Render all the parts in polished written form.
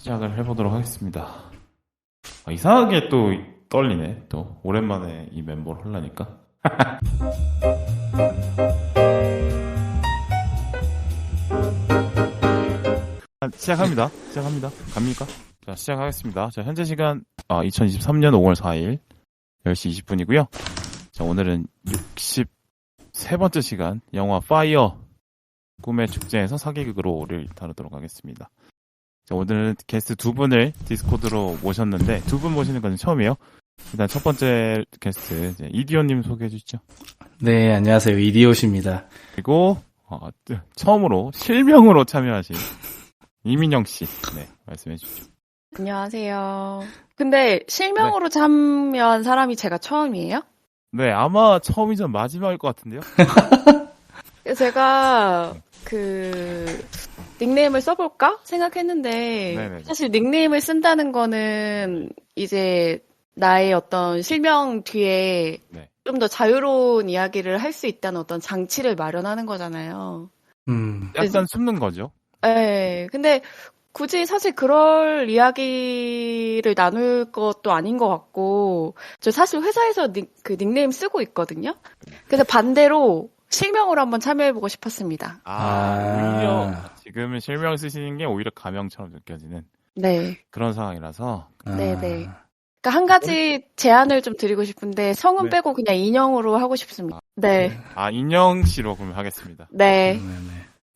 시작을 해보도록 하겠습니다. 이상하게 또 떨리네. 또 오랜만에 이 멤버를 하려니까. 시작합니다. 갑니까? 자, 시작하겠습니다. 자, 현재 시간 2023년 5월 4일 10시 20분이고요. 자, 오늘은 63번째 시간 영화 파이어 꿈의 축제에서 사기극으로를 다루도록 하겠습니다. 자, 오늘은 게스트 두 분을 디스코드로 모셨는데 두 분 모시는 건 처음이에요. 일단 첫 번째 게스트 이디오님 소개해 주시죠. 네, 안녕하세요. 이디오십니다. 그리고 처음으로 실명으로 참여하신 이민영 씨, 네, 말씀해 주시죠. 안녕하세요. 근데 실명으로 참여한 사람이 제가 처음이에요? 네, 아마 처음이자 마지막일 것 같은데요. 제가 닉네임을 써볼까 생각했는데 네네네. 사실 닉네임을 쓴다는 거는 이제 나의 어떤 실명 뒤에 네. 좀 더 자유로운 이야기를 할 수 있다는 어떤 장치를 마련하는 거잖아요. 약간 숨는 거죠. 네. 근데 굳이 사실 그럴 이야기를 나눌 것도 아닌 것 같고, 저 사실 회사에서 닉네임 쓰고 있거든요. 그래서 반대로 실명으로 한번 참여해보고 싶었습니다. 오히려 지금은 실명 쓰시는 게 오히려 가명처럼 느껴지는 네. 그런 상황이라서. 네네. 그러니까 한 가지 제안을 좀 드리고 싶은데 성은 네. 빼고 그냥 인형으로 하고 싶습니다. 네. 인영 씨로 그러면 하겠습니다. 네.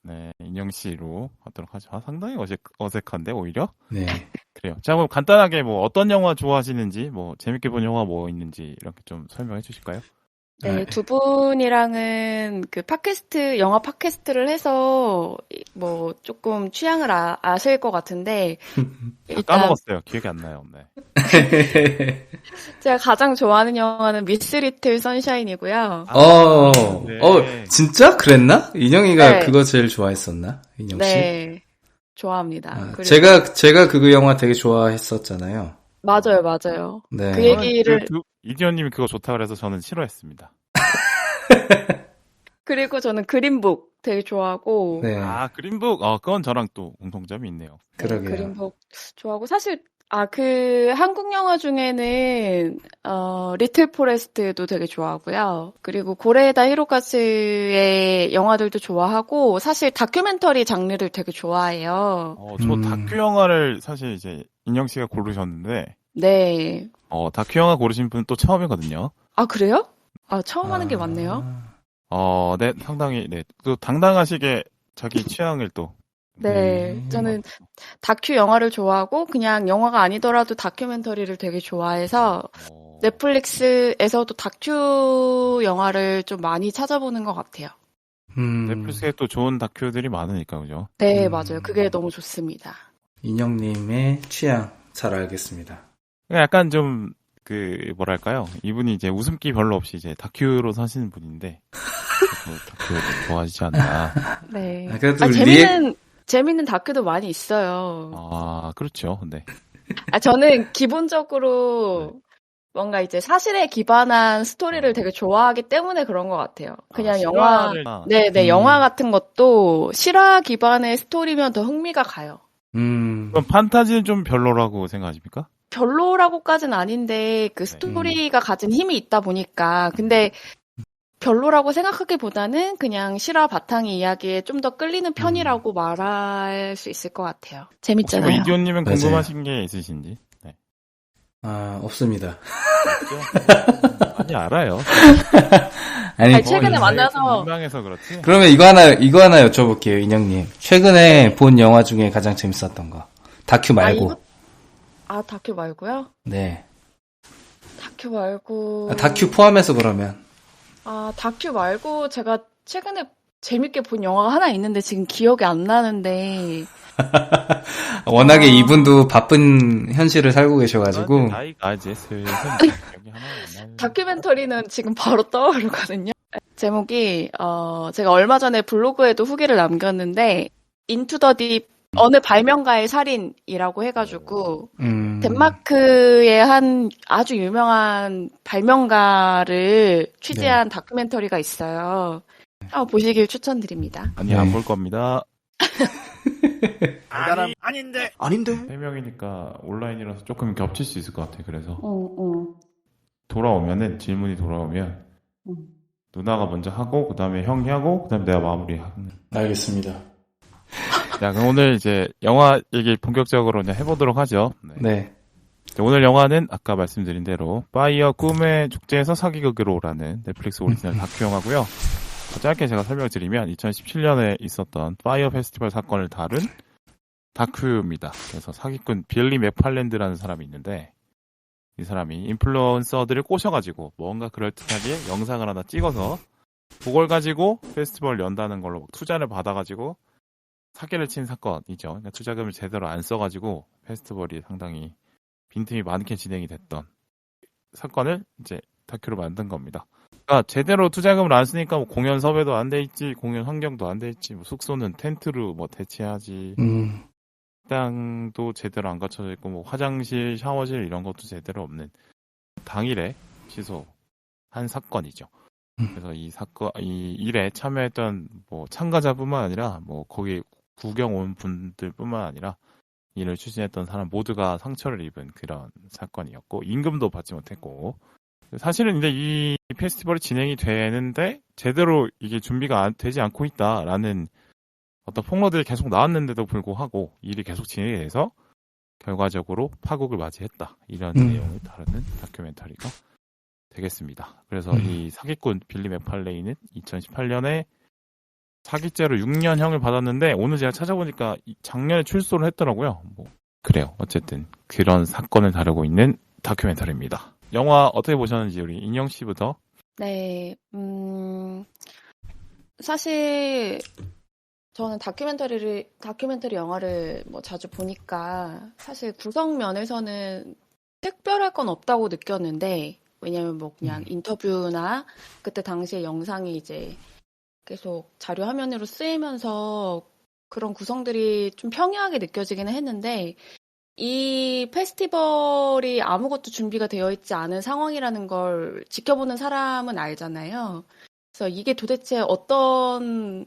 네, 인영 씨로 하도록 하죠. 상당히 어색한데 오히려. 네. 그래요. 자, 그럼 간단하게 어떤 영화 좋아하시는지, 재밌게 본 영화 뭐 있는지 이렇게 좀 설명해 주실까요? 네, 두 분이랑은 영화 팟캐스트를 해서 조금 취향을 아실 것 같은데 일단 까먹었어요. 기억이 안 나요. 네. 제가 가장 좋아하는 영화는 미스 리틀 선샤인이고요. 네. 진짜? 그랬나? 인영이가 네. 그거 제일 좋아했었나? 인영씨? 네, 좋아합니다. 그리고 제가 그 영화 되게 좋아했었잖아요. 맞아요. 네. 그 얘기를 이디언님이 그거 좋다 그래서 저는 싫어했습니다. 그리고 저는 그린북 되게 좋아하고 네. 그린북. 그건 저랑 또 공통점이 있네요. 그러게요. 그린북 좋아하고 사실 한국 영화 중에는 리틀 포레스트도 되게 좋아하고요. 그리고 고레에다 히로카즈의 영화들도 좋아하고 사실 다큐멘터리 장르를 되게 좋아해요. 저 다큐 영화를 사실 이제 인영 씨가 고르셨는데 네. 다큐 영화 고르신 분 또 처음이거든요. 아, 그래요? 처음 하는 게 맞네요. 네, 상당히 또 당당하시게 자기 취향을 또. 네, 저는 다큐 영화를 좋아하고 그냥 영화가 아니더라도 다큐멘터리를 되게 좋아해서 넷플릭스에서도 다큐 영화를 좀 많이 찾아보는 것 같아요. 넷플릭스에 또 좋은 다큐들이 많으니까, 그죠? 네, 맞아요. 그게 너무 좋습니다. 인영님의 취향 잘 알겠습니다. 약간 좀 뭐랄까요? 이분이 이제 웃음기 별로 없이 이제 다큐로 사시는 분인데 다큐를 좋아하시지 않나. 네. 그래도 재밌는 다큐도 많이 있어요. 그렇죠. 네. 저는 기본적으로 뭔가 이제 사실에 기반한 스토리를 되게 좋아하기 때문에 그런 것 같아요. 그냥 영화, 영화 같은 것도 실화 기반의 스토리면 더 흥미가 가요. 그럼 판타지는 좀 별로라고 생각하십니까? 별로라고까지는 아닌데 그 스토리가 가진 힘이 있다 보니까 근데 별로라고 생각하기보다는 그냥 실화 바탕의 이야기에 좀 더 끌리는 편이라고 말할 수 있을 것 같아요. 재밌잖아요. 이디오님은 궁금하신 게 있으신지? 네. 없습니다. 아니, 알아요. 아니 최근에 만나서 민망해서 그렇지. 그러면 이거 하나 여쭤볼게요, 인영님. 최근에 본 영화 중에 가장 재밌었던 거. 다큐 말고. 다큐 말고요? 네. 다큐 말고. 다큐 포함해서 그러면. 다큐 말고 제가 최근에 재밌게 본 영화가 하나 있는데 지금 기억이 안 나는데. 워낙에 이분도 바쁜 현실을 살고 계셔가지고. 나이가 이제 슬슬 여기 하나 다큐멘터리는 지금 바로 떠오르거든요. 제목이 제가 얼마 전에 블로그에도 후기를 남겼는데 인투 더 딥 어느 발명가의 살인이라고 해가지고 덴마크의 한 아주 유명한 발명가를 취재한 다큐멘터리가 있어요. 보시길 추천드립니다. 아니, 안 볼 겁니다. 사람 아닌데. 아닌데. 3명이니까 온라인이라서 조금 겹칠 수 있을 것 같아. 그래서 어. 돌아오면은 질문이 돌아오면 누나가 먼저 하고 그다음에 형이 하고 그다음에 내가 마무리하는. 알겠습니다. 자, 그럼 오늘 이제 영화 얘기 본격적으로 이제 해보도록 하죠. 네. 오늘 영화는 아까 말씀드린 대로 파이어 꿈의 축제에서 사기극으로라는 넷플릭스 오리지널 다큐 영화고요. 짧게 제가 설명을 드리면 2017년에 있었던 파이어 페스티벌 사건을 다룬 다큐입니다. 그래서 사기꾼 빌리 맥팔랜드라는 사람이 있는데 이 사람이 인플루언서들을 꼬셔가지고 뭔가 그럴듯하게 영상을 하나 찍어서 그걸 가지고 페스티벌 연다는 걸로 투자를 받아가지고 사기를 친 사건이죠. 그러니까 투자금을 제대로 안 써가지고 페스티벌이 상당히 빈틈이 많게 진행이 됐던 사건을 이제 다큐로 만든 겁니다. 그러니까 제대로 투자금을 안 쓰니까 뭐 공연 섭외도 안 돼 있지, 공연 환경도 안 돼 있지, 뭐 숙소는 텐트로 뭐 대체하지, 식당도 제대로 안 갖춰져 있고, 뭐 화장실, 샤워실 이런 것도 제대로 없는 당일에 취소한 사건이죠. 그래서 이 일에 참여했던 뭐 참가자뿐만 아니라 뭐 거기 구경 온 분들뿐만 아니라 일을 추진했던 사람 모두가 상처를 입은 그런 사건이었고 임금도 받지 못했고 사실은 이제 이 페스티벌이 진행이 되는데 제대로 이게 준비가 되지 않고 있다라는 어떤 폭로들이 계속 나왔는데도 불구하고 일이 계속 진행이 돼서 결과적으로 파국을 맞이했다 이런 내용을 다루는 다큐멘터리가 되겠습니다. 그래서 이 사기꾼 빌리 맥팔레이는 2018년에 사기죄로 6년형을 받았는데 오늘 제가 찾아보니까 작년에 출소를 했더라고요. 뭐 그래요. 어쨌든 그런 사건을 다루고 있는 다큐멘터리입니다. 영화 어떻게 보셨는지 우리 인영 씨부터. 네, 사실 저는 다큐멘터리 영화를 뭐 자주 보니까 사실 구성 면에서는 특별할 건 없다고 느꼈는데 왜냐면 뭐 그냥 인터뷰나 그때 당시에 영상이 이제 계속 자료 화면으로 쓰이면서 그런 구성들이 좀 평이하게 느껴지기는 했는데 이 페스티벌이 아무것도 준비가 되어 있지 않은 상황이라는 걸 지켜보는 사람은 알잖아요. 그래서 이게 도대체 어떤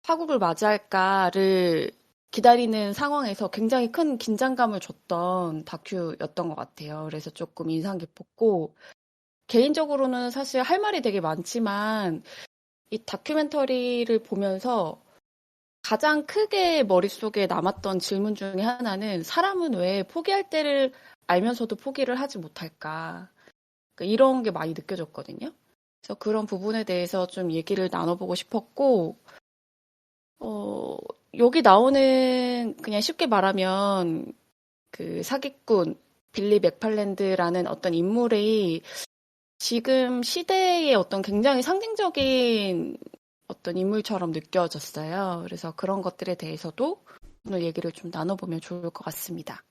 파국을 맞이할까를 기다리는 상황에서 굉장히 큰 긴장감을 줬던 다큐였던 것 같아요. 그래서 조금 인상 깊었고 개인적으로는 사실 할 말이 되게 많지만 이 다큐멘터리를 보면서 가장 크게 머릿속에 남았던 질문 중에 하나는 사람은 왜 포기할 때를 알면서도 포기를 하지 못할까? 그러니까 이런 게 많이 느껴졌거든요. 그래서 그런 부분에 대해서 좀 얘기를 나눠보고 싶었고, 여기 나오는 그냥 쉽게 말하면 그 사기꾼 빌리 맥팔랜드라는 어떤 인물이 지금 시대의 어떤 굉장히 상징적인 어떤 인물처럼 느껴졌어요. 그래서 그런 것들에 대해서도 오늘 얘기를 좀 나눠보면 좋을 것 같습니다.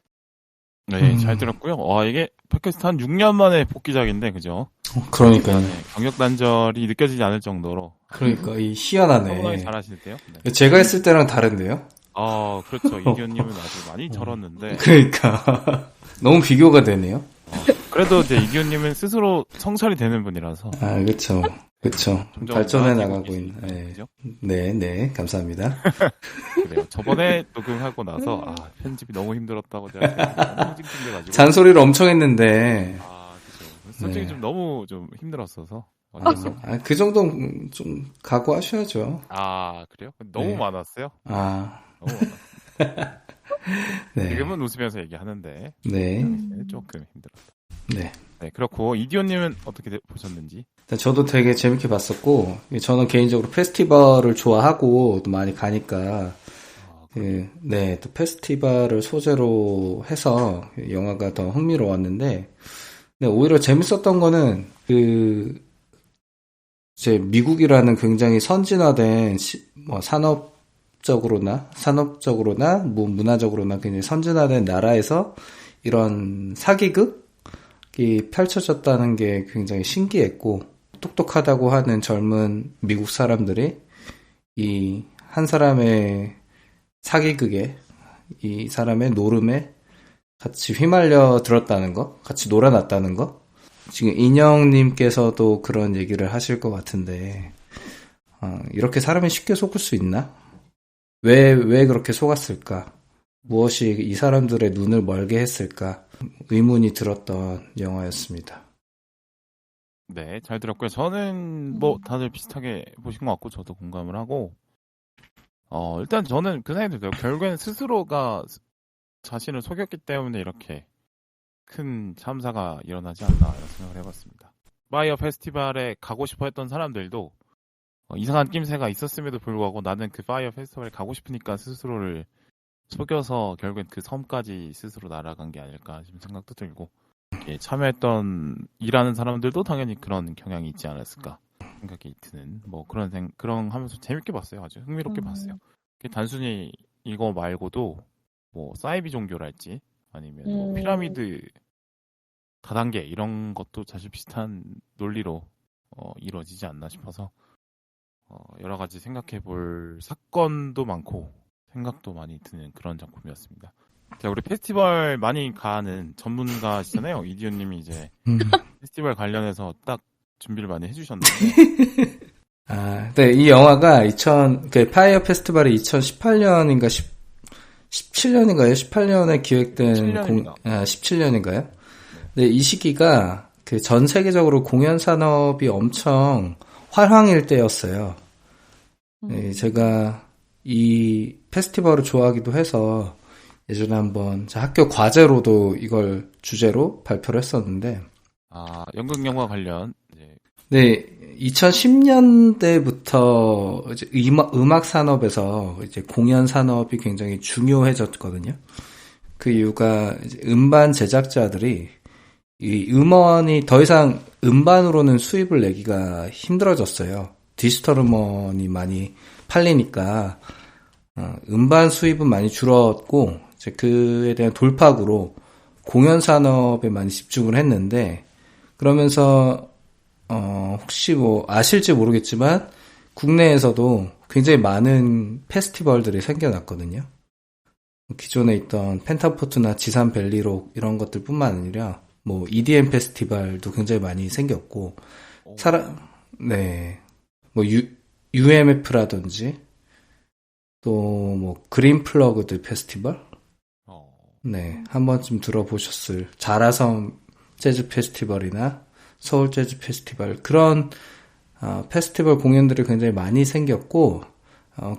네, 잘 들었고요. 이게 팟캐스트 한 6년 만에 복귀작인데, 그죠? 그러니까요. 네, 경력 단절이 느껴지지 않을 정도로. 그러니까 이 희한하네. 너무나 잘하시는데요. 네. 제가 했을 때랑 다른데요? 그렇죠. 이기현님은 아주 많이 절었는데. 그러니까 너무 비교가 되네요. 그래도 이제 이기현님은 스스로 성찰이 되는 분이라서. 그렇죠. 그렇죠. 발전해 나가고 있는. 네. 그죠? 네, 감사합니다. 그래요. 저번에 녹음하고 나서 편집이 너무 힘들었다고 제가 너무 찡찡대가지고. 잔소리를 엄청 했는데. 그죠. 솔직히 네. 좀 너무 좀 힘들었어서. 그 정도는 좀 각오하셔야죠. 그래요? 너무 네. 많았어요. 너무 많았어요. 네. 지금은 웃으면서 얘기하는데. 네. 조금 힘들었다. 네. 네, 그렇고 이디오님은 어떻게 보셨는지? 저도 되게 재밌게 봤었고, 저는 개인적으로 페스티벌을 좋아하고 또 많이 가니까, 또 페스티벌을 소재로 해서 영화가 더 흥미로웠는데, 오히려 재밌었던 거는 이제 미국이라는 굉장히 선진화된 산업적으로나 문화적으로나 굉장히 선진화된 나라에서 이런 사기극이 펼쳐졌다는 게 굉장히 신기했고, 똑똑하다고 하는 젊은 미국 사람들이 이 한 사람의 사기극에, 이 사람의 노름에 같이 휘말려 들었다는 거, 같이 놀아났다는 거. 지금 인영님께서도 그런 얘기를 하실 것 같은데, 이렇게 사람이 쉽게 속을 수 있나? 왜 그렇게 속았을까? 무엇이 이 사람들의 눈을 멀게 했을까 의문이 들었던 영화였습니다. 네, 잘 들었고요. 저는 뭐 다들 비슷하게 보신 것 같고 저도 공감을 하고 일단 저는 그 생각이 들어요. 결국에는 스스로가 자신을 속였기 때문에 이렇게 큰 참사가 일어나지 않나 이런 생각을 해봤습니다. 파이어 페스티벌에 가고 싶어 했던 사람들도 이상한 낌새가 있었음에도 불구하고 나는 그 파이어 페스티벌에 가고 싶으니까 스스로를 속여서 결국엔 그 섬까지 스스로 날아간 게 아닐까 싶은 생각도 들고 참여했던 일하는 사람들도 당연히 그런 경향이 있지 않았을까 생각이 드는 뭐 그런 하면서 재밌게 봤어요. 아주 흥미롭게 봤어요. 단순히 이거 말고도 뭐 사이비 종교랄지 아니면 뭐 피라미드 다단계 이런 것도 사실 비슷한 논리로 이루어지지 않나 싶어서 여러 가지 생각해 볼 사건도 많고 생각도 많이 드는 그런 작품이었습니다. 자, 우리 페스티벌 많이 가는 전문가시잖아요. 이디오님이 이제 페스티벌 관련해서 딱 준비를 많이 해주셨는데. 네, 이 영화가 파이어 페스티벌이 2018년인가 17년인가요? 18년에 기획된 17년인가요? 네, 이 시기가 그 전 세계적으로 공연 산업이 엄청 활황일 때였어요. 네, 제가 이 페스티벌을 좋아하기도 해서 예전에 한번 학교 과제로도 이걸 주제로 발표를 했었는데. 연극 영화 관련. 네, 2010년대부터 이제 음악 산업에서 이제 공연 산업이 굉장히 중요해졌거든요. 그 이유가 이제 음반 제작자들이 이 음원이 더 이상 음반으로는 수입을 내기가 힘들어졌어요. 디지털 음원이 많이 팔리니까 음반 수입은 많이 줄었고 이제 그에 대한 돌파구로 공연 산업에 많이 집중을 했는데 그러면서 혹시 뭐 아실지 모르겠지만 국내에서도 굉장히 많은 페스티벌들이 생겨났거든요. 기존에 있던 펜타포트나 지산벨리록 이런 것들뿐만 아니라 뭐 EDM 페스티벌도 굉장히 많이 생겼고 뭐 UMF라든지 또 뭐 그린 플러그드 페스티벌 네, 한 번쯤 들어보셨을 자라섬 재즈 페스티벌이나 서울 재즈 페스티벌 그런 페스티벌 공연들이 굉장히 많이 생겼고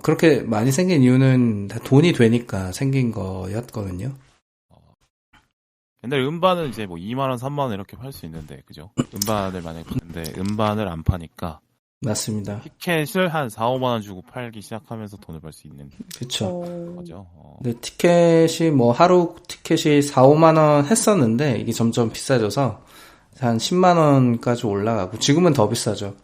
그렇게 많이 생긴 이유는 다 돈이 되니까 생긴 거였거든요. 옛날에 음반은 이제 뭐 2만 원, 3만 원 이렇게 팔 수 있는데 그죠? 음반을 만약에 파는데 음반을 안 파니까 맞습니다. 티켓을 한 4, 5만 원 주고 팔기 시작하면서 돈을 벌 수 있는 그렇죠. 거죠. 네, 티켓이 뭐 하루 티켓이 4, 5만 원 했었는데 이게 점점 비싸져서 한 10만 원까지 올라가고 지금은 더 비싸죠.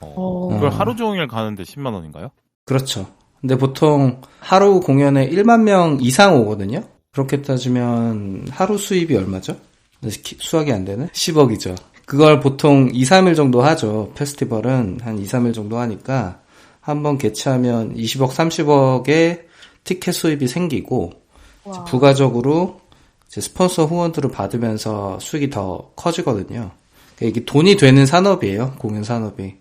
그걸 하루 종일 가는데 10만 원인가요? 그렇죠. 근데 보통 하루 공연에 1만 명 이상 오거든요. 그렇게 따지면 하루 수입이 얼마죠? 수학이 안 되네? 10억이죠. 그걸 보통 2, 3일 정도 하죠. 페스티벌은 한 2, 3일 정도 하니까 한번 개최하면 20억, 30억의 티켓 수입이 생기고 부가적으로 이제 스폰서 후원들을 받으면서 수익이 더 커지거든요. 그러니까 이게 돈이 되는 산업이에요. 공연 산업이.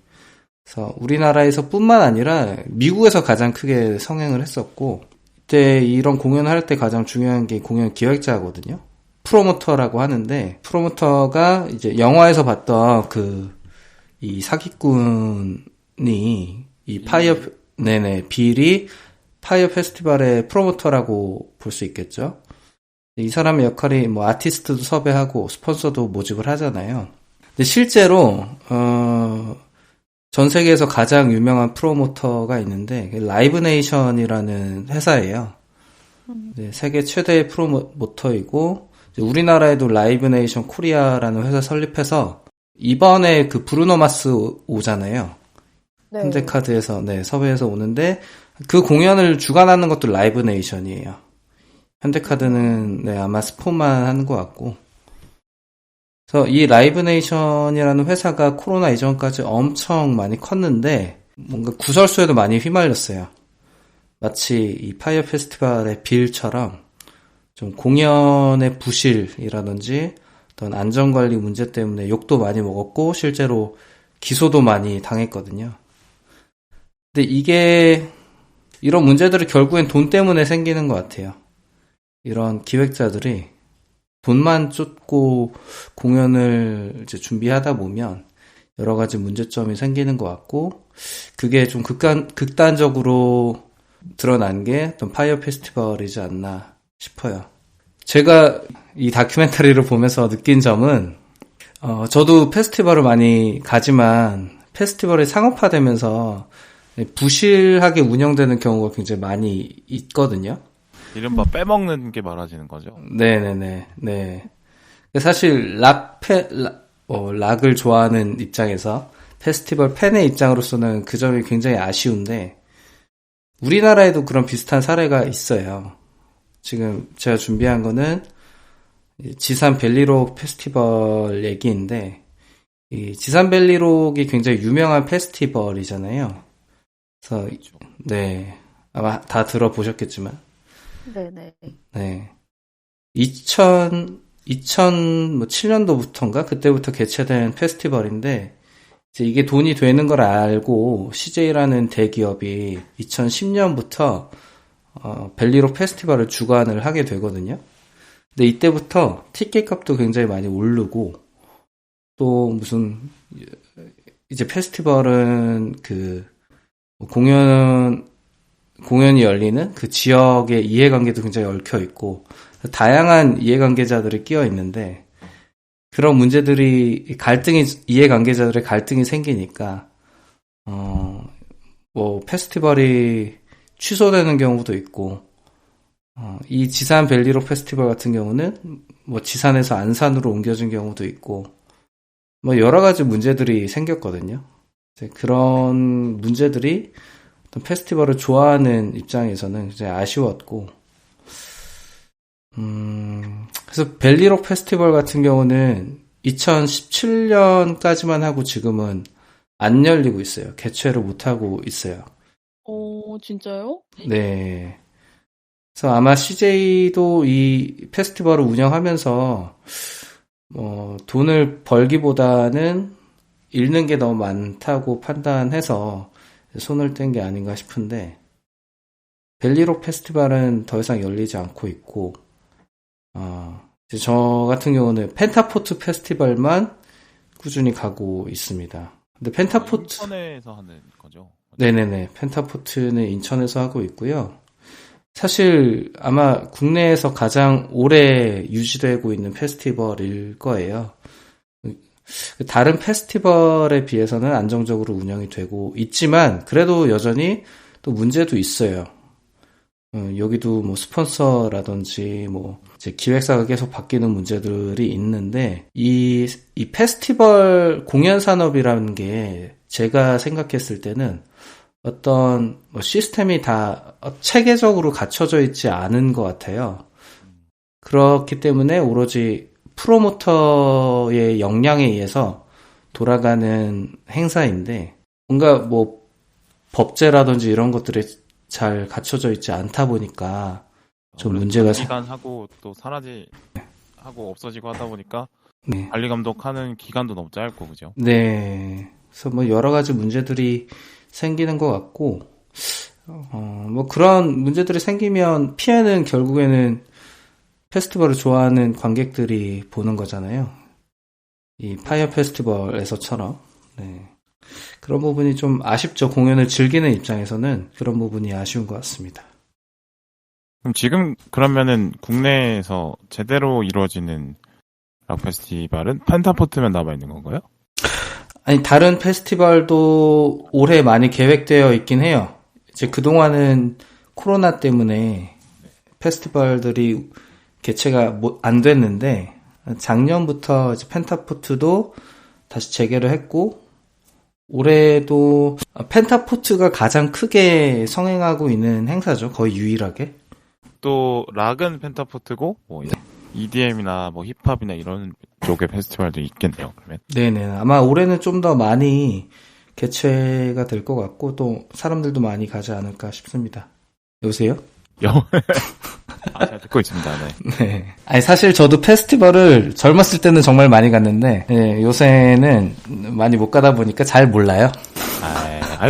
그래서 우리나라에서 뿐만 아니라 미국에서 가장 크게 성행을 했었고 이때 이런 공연을 할 때 가장 중요한 게 공연 기획자거든요. 프로모터라고 하는데 프로모터가 이제 영화에서 봤던 이 사기꾼이 이 빌이 파이어 페스티벌의 프로모터라고 볼 수 있겠죠. 이 사람의 역할이 뭐 아티스트도 섭외하고 스폰서도 모집을 하잖아요. 근데 실제로 전 세계에서 가장 유명한 프로모터가 있는데 라이브 네이션이라는 회사예요. 세계 최대의 프로모터이고 우리나라에도 라이브 네이션 코리아라는 회사 설립해서 이번에 그 브루노 마스 오잖아요. 네. 현대카드에서 섭외해서 오는데 그 공연을 주관하는 것도 라이브 네이션이에요. 현대카드는 아마 스폰만 하는 것 같고. 그래서 이 라이브 네이션이라는 회사가 코로나 이전까지 엄청 많이 컸는데 뭔가 구설수에도 많이 휘말렸어요. 마치 이 파이어 페스티벌의 빌처럼 좀 공연의 부실이라든지 어떤 안전관리 문제 때문에 욕도 많이 먹었고 실제로 기소도 많이 당했거든요. 근데 이런 문제들이 결국엔 돈 때문에 생기는 것 같아요. 이런 기획자들이 돈만 쫓고 공연을 이제 준비하다 보면 여러 가지 문제점이 생기는 것 같고, 그게 좀 극단적으로 드러난 게 어떤 파이어 페스티벌이지 않나 싶어요. 제가 이 다큐멘터리를 보면서 느낀 점은, 저도 페스티벌을 많이 가지만 페스티벌이 상업화되면서 부실하게 운영되는 경우가 굉장히 많이 있거든요. 이른바 빼먹는 게 많아지는 거죠. 네네네. 네. 사실 락을 좋아하는 입장에서 페스티벌 팬의 입장으로서는 그 점이 굉장히 아쉬운데, 우리나라에도 그런 비슷한 사례가 있어요. 지금 제가 준비한 거는 지산 벨리록 페스티벌 얘기인데, 이 지산 벨리록이 굉장히 유명한 페스티벌이잖아요. 그래서 네, 아마 다 들어보셨겠지만, 네네. 네, 2007년도부터인가 그때부터 개최된 페스티벌인데, 이제 이게 돈이 되는 걸 알고 CJ라는 대기업이 2010년부터 벨리록 페스티벌을 주관을 하게 되거든요. 근데 이때부터 티켓 값도 굉장히 많이 오르고, 또 무슨 이제 페스티벌은 그 공연이 열리는 그 지역의 이해관계도 굉장히 얽혀 있고, 다양한 이해관계자들이 끼어 있는데, 그런 문제들이 이해관계자들의 갈등이 생기니까 뭐 페스티벌이 취소되는 경우도 있고, 이 지산 벨리록 페스티벌 같은 경우는 뭐 지산에서 안산으로 옮겨진 경우도 있고, 뭐 여러 가지 문제들이 생겼거든요. 이제 그런 문제들이 어떤 페스티벌을 좋아하는 입장에서는 굉장히 아쉬웠고, 그래서 벨리록 페스티벌 같은 경우는 2017년까지만 하고 지금은 안 열리고 있어요. 개최를 못 하고 있어요. 진짜요? 네. 그래서 아마 CJ도 이 페스티벌을 운영하면서 돈을 벌기보다는 잃는 게 너무 많다고 판단해서 손을 뗀 게 아닌가 싶은데, 벨리록 페스티벌은 더 이상 열리지 않고 있고, 이제 저 같은 경우는 펜타포트 페스티벌만 꾸준히 가고 있습니다. 근데 펜타포트 인천에서 하는 거죠? 네네네, 펜타포트는 인천에서 하고 있고요. 사실 아마 국내에서 가장 오래 유지되고 있는 페스티벌일 거예요. 다른 페스티벌에 비해서는 안정적으로 운영이 되고 있지만, 그래도 여전히 또 문제도 있어요. 여기도 뭐 스폰서라든지 뭐 이제 기획사가 계속 바뀌는 문제들이 있는데, 이 페스티벌 공연 산업이라는 게 제가 생각했을 때는 어떤 뭐 시스템이 다 체계적으로 갖춰져 있지 않은 것 같아요. 그렇기 때문에 오로지 프로모터의 역량에 의해서 돌아가는 행사인데, 뭔가 뭐 법제라든지 이런 것들이 잘 갖춰져 있지 않다 보니까 좀 문제가 기간하고 또 하고 없어지고 하다 보니까 네. 관리 감독하는 기간도 너무 짧고, 그죠? 네. 그래서 뭐 여러 가지 문제들이 생기는 것 같고, 뭐 그런 문제들이 생기면 피해는 결국에는 페스티벌을 좋아하는 관객들이 보는 거잖아요. 이 파이어 페스티벌에서처럼. 네. 그런 부분이 좀 아쉽죠. 공연을 즐기는 입장에서는 그런 부분이 아쉬운 것 같습니다. 그럼 지금 그러면은 국내에서 제대로 이루어지는 락 페스티벌은 펜타포트만 남아있는 건가요? 아니, 다른 페스티벌도 올해 많이 계획되어 있긴 해요. 이제 그동안은 코로나 때문에 페스티벌들이 개최가 안 됐는데, 작년부터 이제 펜타포트도 다시 재개를 했고, 올해도 펜타포트가 가장 크게 성행하고 있는 행사죠. 거의 유일하게. 또 락은 펜타포트고 뭐 EDM이나 뭐 힙합이나 이런 쪽의 페스티벌도 있겠네요. 그러면. 네네. 아마 올해는 좀 더 많이 개최가 될 것 같고, 또 사람들도 많이 가지 않을까 싶습니다. 여보세요? 잘 듣고 있습니다. 네. 네. 아니, 사실 저도 페스티벌을 젊었을 때는 정말 많이 갔는데, 네, 요새는 많이 못 가다 보니까 잘 몰라요.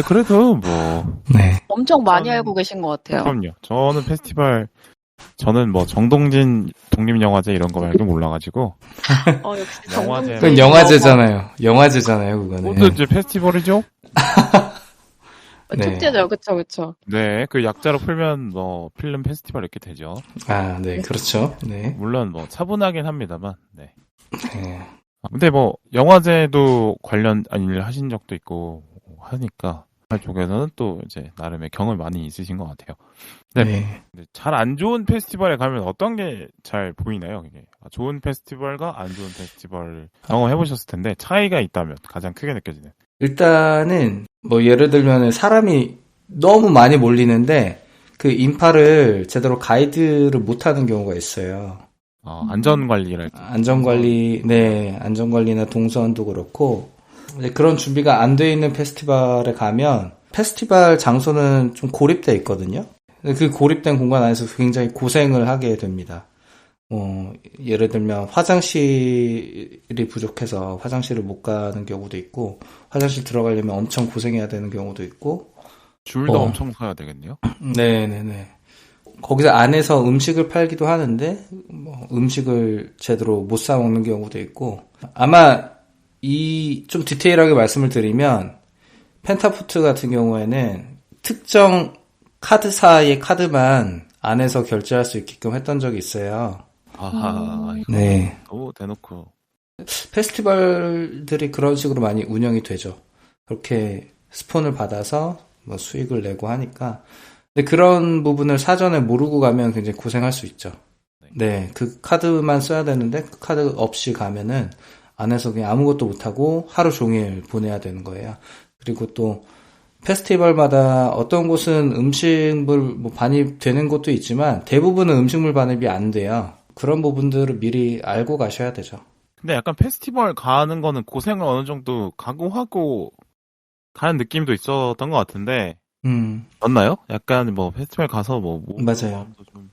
그래도 뭐. 네. 엄청 많이 알고 계신 것 같아요. 그럼요. 저는 페스티벌 저는 뭐 정동진 독립영화제 이런 거 말고 몰라가지고 역시 영화제. 그건 영화제잖아요. 영화제잖아요, 그거는. 모두 이제 페스티벌이죠? 네. 축제죠, 그쵸, 그쵸. 네, 그 약자로 풀면 뭐 필름 페스티벌 이렇게 되죠. 아, 네, 그렇죠. 네. 물론 뭐 차분하긴 합니다만. 네. 네. 근데 뭐 영화제도 관련 일을 하신 적도 있고 하니까 쪽에서는 또 이제 나름의 경험이 많이 있으신 것 같아요. 네. 네. 잘 안 좋은 페스티벌에 가면 어떤 게 잘 보이나요? 이게 좋은 페스티벌과 안 좋은 페스티벌 경험해 보셨을 텐데 차이가 있다면 가장 크게 느껴지는. 일단은 뭐 예를 들면 사람이 너무 많이 몰리는데 그 인파를 제대로 가이드를 못 하는 경우가 있어요. 안전관리랄지. 안전관리나 동선도 그렇고, 그런 준비가 안 돼 있는 페스티벌에 가면, 페스티벌 장소는 좀 고립돼 있거든요? 그 고립된 공간 안에서 굉장히 고생을 하게 됩니다. 예를 들면, 화장실이 부족해서 화장실을 못 가는 경우도 있고, 화장실 들어가려면 엄청 고생해야 되는 경우도 있고, 줄도 엄청 서야 되겠네요? 네네네. 거기서 안에서 음식을 팔기도 하는데 뭐 음식을 제대로 못 사 먹는 경우도 있고 아마 좀 디테일하게 말씀을 드리면 펜타포트 같은 경우에는 특정 카드사의 카드만 안에서 결제할 수 있게끔 했던 적이 있어요. 아하, 이거 네. 너무 대놓고. 페스티벌들이 그런 식으로 많이 운영이 되죠. 그렇게 스폰을 받아서 뭐 수익을 내고 하니까. 근데 그런 부분을 사전에 모르고 가면 굉장히 고생할 수 있죠. 네, 그 카드만 써야 되는데 그 카드 없이 가면은 안에서 그냥 아무것도 못하고 하루 종일 보내야 되는 거예요. 그리고 또 페스티벌마다 어떤 곳은 음식물 뭐 반입되는 곳도 있지만 대부분은 음식물 반입이 안 돼요. 그런 부분들을 미리 알고 가셔야 되죠. 근데 약간 페스티벌 가는 거는 고생을 어느 정도 각오하고 가는 느낌도 있었던 것 같은데 맞나요? 약간 뭐 페스티벌 가서 뭐 맞아요. 좀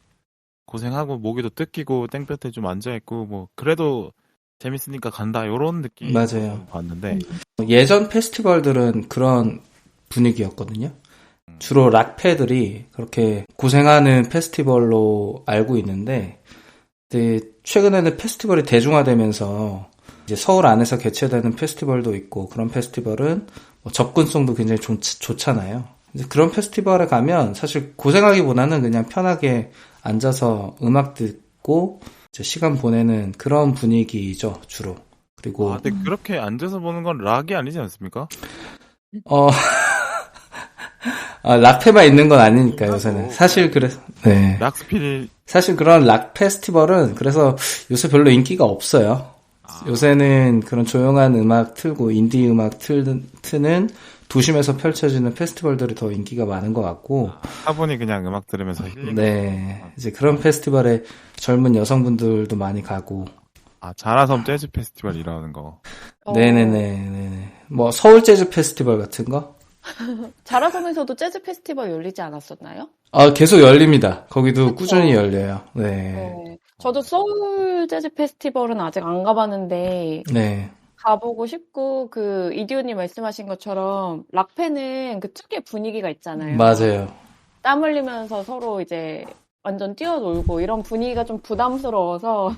고생하고 모기도 뜯기고 땡볕에 좀 앉아있고 뭐 그래도 재밌으니까 간다 요런 느낌 맞아요. 봤는데 예전 페스티벌들은 그런 분위기였거든요. 주로 락패들이 그렇게 고생하는 페스티벌로 알고 있는데 근데 최근에는 페스티벌이 대중화되면서 이제 서울 안에서 개최되는 페스티벌도 있고 그런 페스티벌은 뭐 접근성도 굉장히 좋잖아요. 그런 페스티벌에 가면 사실 고생하기보다는 그냥 편하게 앉아서 음악 듣고 이제 시간 보내는 그런 분위기죠, 주로. 그리고 근데 그렇게 앉아서 보는 건 락이 아니지 않습니까? 락페만 있는 건 아니니까 요새는. 사실 그래서 네. 락스피릿 사실 그런 락 페스티벌은 그래서 요새 별로 인기가 없어요. 요새는 그런 조용한 음악 틀고 인디 음악 트는 도심에서 펼쳐지는 페스티벌들이 더 인기가 많은 것 같고. 차분히 그냥 음악 들으면서 힐링. 네. 이제 그런 페스티벌에 젊은 여성분들도 많이 가고. 자라섬 재즈 페스티벌 이라는 거. 네네네. 뭐 서울 재즈 페스티벌 같은 거? 자라섬에서도 재즈 페스티벌 열리지 않았었나요? 계속 열립니다. 거기도 그쵸? 꾸준히 열려요. 네. 네. 저도 서울 재즈 페스티벌은 아직 안 가봤는데 네. 가보고 싶고 그 이디오님 말씀하신 것처럼 락페는 그 특유의 분위기가 있잖아요. 맞아요. 땀 흘리면서 서로 이제 완전 뛰어놀고 이런 분위기가 좀 부담스러워서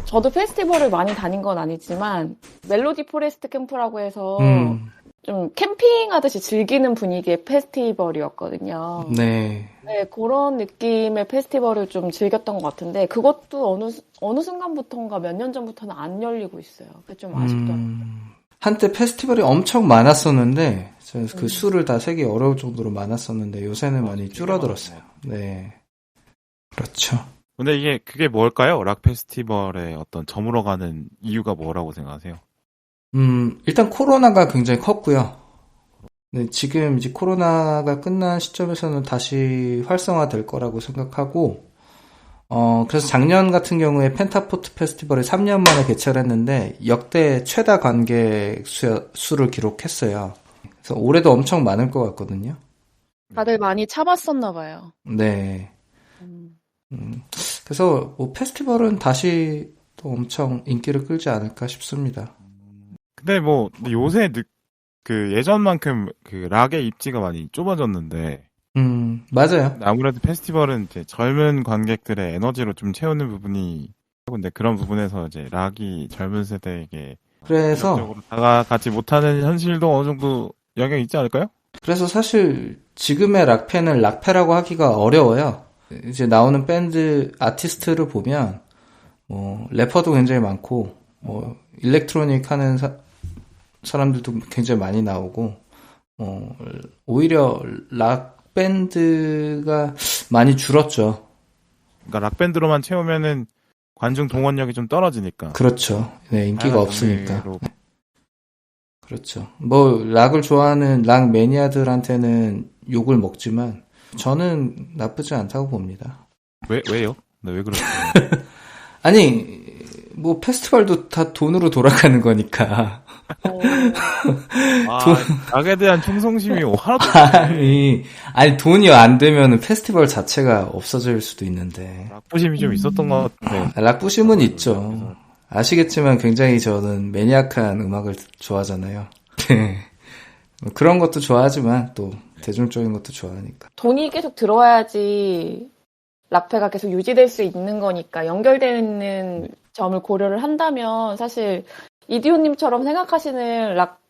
저도 페스티벌을 많이 다닌 건 아니지만 멜로디 포레스트 캠프라고 해서 좀 캠핑하듯이 즐기는 분위기의 페스티벌이었거든요. 네. 네, 그런 느낌의 페스티벌을 좀 즐겼던 것 같은데 그것도 어느 순간부터인가 몇 년 전부터는 안 열리고 있어요. 그게 좀 아쉽더라고요. 한때 페스티벌이 엄청 많았었는데 그 수를 다 세기 어려울 정도로 많았었는데 요새는 많이 줄어들었어요. 네. 그렇죠. 근데 그게 뭘까요? 락 페스티벌의 어떤 저물어가는 이유가 뭐라고 생각하세요? 일단 코로나가 굉장히 컸고요. 네, 지금 이제 코로나가 끝난 시점에서는 다시 활성화될 거라고 생각하고, 그래서 작년 같은 경우에 펜타포트 페스티벌이 3년 만에 개최를 했는데, 역대 최다 관객 수를 기록했어요. 그래서 올해도 엄청 많을 것 같거든요. 다들 많이 참았었나 봐요. 네. 그래서 뭐 페스티벌은 다시 또 엄청 인기를 끌지 않을까 싶습니다. 근데 요새 그 예전만큼 그 락의 입지가 많이 좁아졌는데 맞아요. 아무래도 페스티벌은 이제 젊은 관객들의 에너지로 좀 채우는 부분이 근데 그런 부분에서 이제 락이 젊은 세대에게 그래서 적으로 다가가지 못하는 현실도 어느 정도 영향이 있지 않을까요? 그래서 사실 지금의 락팬을 락패라고 하기가 어려워요. 이제 나오는 밴드 아티스트를 보면 래퍼도 굉장히 많고 일렉트로닉 하는 사람들도 굉장히 많이 나오고 오히려 락 밴드가 많이 줄었죠. 그러니까 락 밴드로만 채우면은 관중 동원력이 좀 떨어지니까. 그렇죠. 네, 인기가 다양한 없으니까. 장르로. 그렇죠. 뭐 락을 좋아하는 락 매니아들한테는 욕을 먹지만 저는 나쁘지 않다고 봅니다. 왜요? 네, 왜 그러세요? 아니 뭐 페스티벌도 다 돈으로 돌아가는 거니까. 락에 대한 충성심이 하나도 없네. 아니 돈이 안 되면 페스티벌 자체가 없어질 수도 있는데. 락부심이 좀 있었던 것 같아요. 락부심은 있죠. 아시겠지만 굉장히 저는 매니악한 음악을 좋아하잖아요. 그런 것도 좋아하지만 또 대중적인 것도 좋아하니까. 돈이 계속 들어와야지 락패가 계속 유지될 수 있는 거니까 연결되는 점을 고려를 한다면 사실 이디오님처럼 생각하시는 락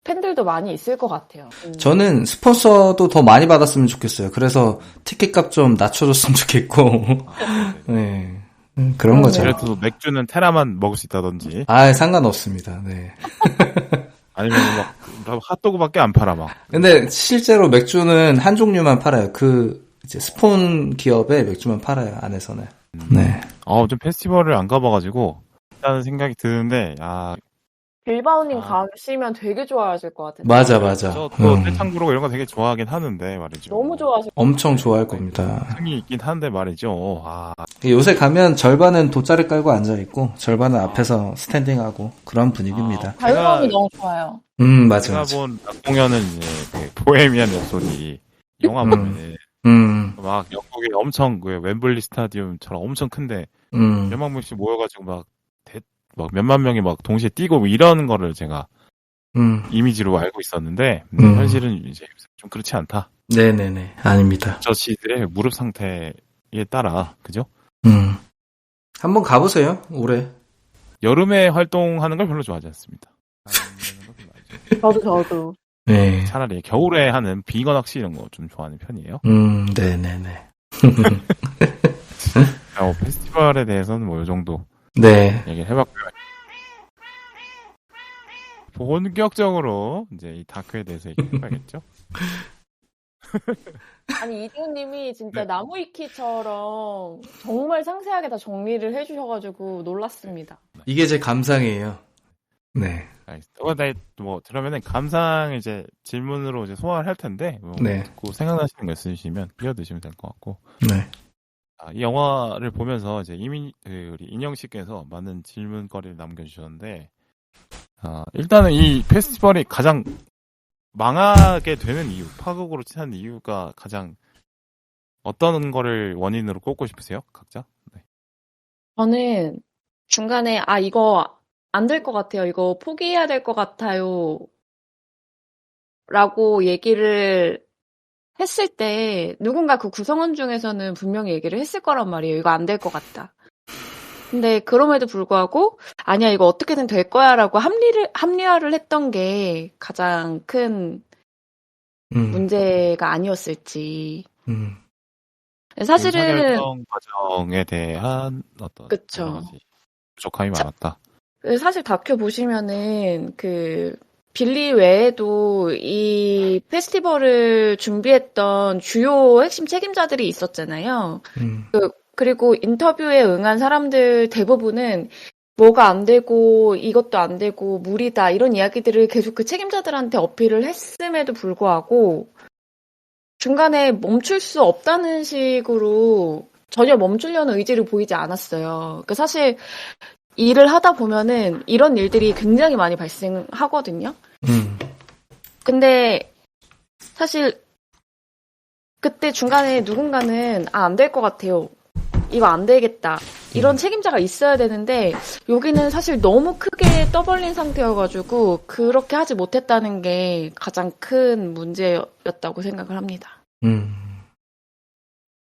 팬들도 많이 있을 것 같아요. 저는 스폰서도 더 많이 받았으면 좋겠어요. 그래서 티켓값 좀 낮춰줬으면 좋겠고. 네. 그런 거죠. 그래도 맥주는 테라만 먹을 수 있다든지. 상관없습니다. 네. 아니면 막 핫도그밖에 안 팔아 막. 근데 실제로 맥주는 한 종류만 팔아요. 이제 스폰 기업의 맥주만 팔아요. 안에서는. 네. 좀 페스티벌을 안 가봐가지고 일단은 생각이 드는데 빌바오님 가시면 되게 좋아하실 것 같은데. 맞아. 저도 떼창부르고 이런 거 되게 좋아하긴 하는데 말이죠. 너무 좋아하실 엄청 좋아할 겁니다. 흥이 있긴 한데 말이죠. 요새 가면 절반은 돗자리 깔고 앉아있고 절반은 앞에서 스탠딩하고 그런 분위기입니다. 자유로움이 너무 좋아요. 맞아. 제가 본 락 공연은 이제 그 보헤미안 랩소디 영화 보면 막 영국의 엄청 그 웸블리 스타디움처럼 엄청 큰데 몇만 명씩 모여가지고 막 몇만 명이 막 동시에 뛰고 뭐 이런 거를 제가 이미지로 알고 있었는데 현실은 이제 좀 그렇지 않다. 네네네. 아닙니다. 저 시들의 무릎 상태에 따라 그죠? 한번 가보세요. 올해. 여름에 활동하는 걸 별로 좋아하지 않습니다. 저도. 네. 차라리 겨울에 하는 빙어 낚시 이런 거 좀 좋아하는 편이에요. 네네네. 페스티벌에 대해서는 뭐 이 정도 네. 얘기를 해봤고요. 본격적으로 이제 이 다크에 대해서 얘기해봐야겠죠? 아니 이디오님이 진짜 나무위키처럼 정말 상세하게 다 정리를 해주셔가지고 놀랐습니다. 이게 제 감상이에요. 네. 뭐 그러면은 감상 이제 질문으로 이제 소화를 할 텐데 네. 듣고 생각나시는 거 있으시면 끼어드시면 될 것 같고. 네. 이 영화를 보면서 이제 이미 우리 인영 씨께서 많은 질문거리를 남겨주셨는데 일단은 이 페스티벌이 가장 망하게 되는 이유, 파국으로 치는 이유가 가장 어떤 거를 원인으로 꼽고 싶으세요, 각자? 네. 저는 중간에 이거 안 될 것 같아요. 이거 포기해야 될 것 같아요. 라고 얘기를 했을 때 누군가 그 구성원 중에서는 분명히 얘기를 했을 거란 말이에요. 이거 안 될 것 같다. 근데 그럼에도 불구하고 아니야 이거 어떻게든 될 거야 라고 합리화를 했던 게 가장 큰 문제가 아니었을지. 사실은 의사결정 과정에 대한 어떤 그쵸. 부족함이 많았다. 사실 다큐 보시면은 빌리 외에도 이 페스티벌을 준비했던 주요 핵심 책임자들이 있었잖아요. 그리고 인터뷰에 응한 사람들 대부분은 뭐가 안 되고 이것도 안 되고 무리다 이런 이야기들을 계속 그 책임자들한테 어필을 했음에도 불구하고 중간에 멈출 수 없다는 식으로 전혀 멈추려는 의지를 보이지 않았어요. 그러니까 사실 일을 하다 보면은 이런 일들이 굉장히 많이 발생하거든요. 근데 사실 그때 중간에 누군가는 안 될 것 같아요. 이거 안 되겠다. 이런 책임자가 있어야 되는데 여기는 사실 너무 크게 떠벌린 상태여가지고 그렇게 하지 못했다는 게 가장 큰 문제였다고 생각을 합니다.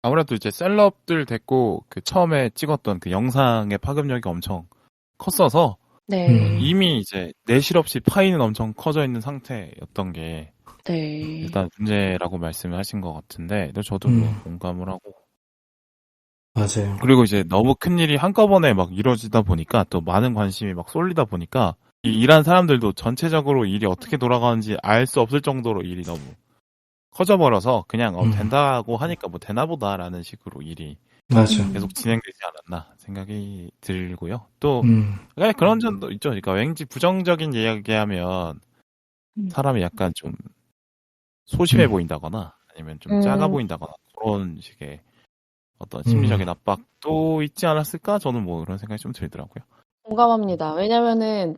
아무래도 이제 셀럽들 됐고 그 처음에 찍었던 그 영상의 파급력이 엄청 컸어서 네. 이미 이제 내실 없이 파이는 엄청 커져 있는 상태였던 게 네. 일단 문제라고 말씀을 하신 것 같은데 저도 뭐 공감을 하고 맞아요. 그리고 이제 너무 큰 일이 한꺼번에 막 이루어지다 보니까 또 많은 관심이 막 쏠리다 보니까 이 일한 사람들도 전체적으로 일이 어떻게 돌아가는지 알 수 없을 정도로 일이 너무 커져버려서 그냥 된다고 하니까 뭐 되나보다라는 식으로 일이 맞아. 계속 진행되지 않았나 생각이 들고요. 또 음. 그런 점도 있죠. 그러니까 왠지 부정적인 이야기하면 사람이 약간 좀 소심해 보인다거나 아니면 좀 작아 보인다거나 그런 식의 어떤 심리적인 압박도 있지 않았을까? 저는 뭐 그런 생각이 좀 들더라고요. 공감합니다. 왜냐면은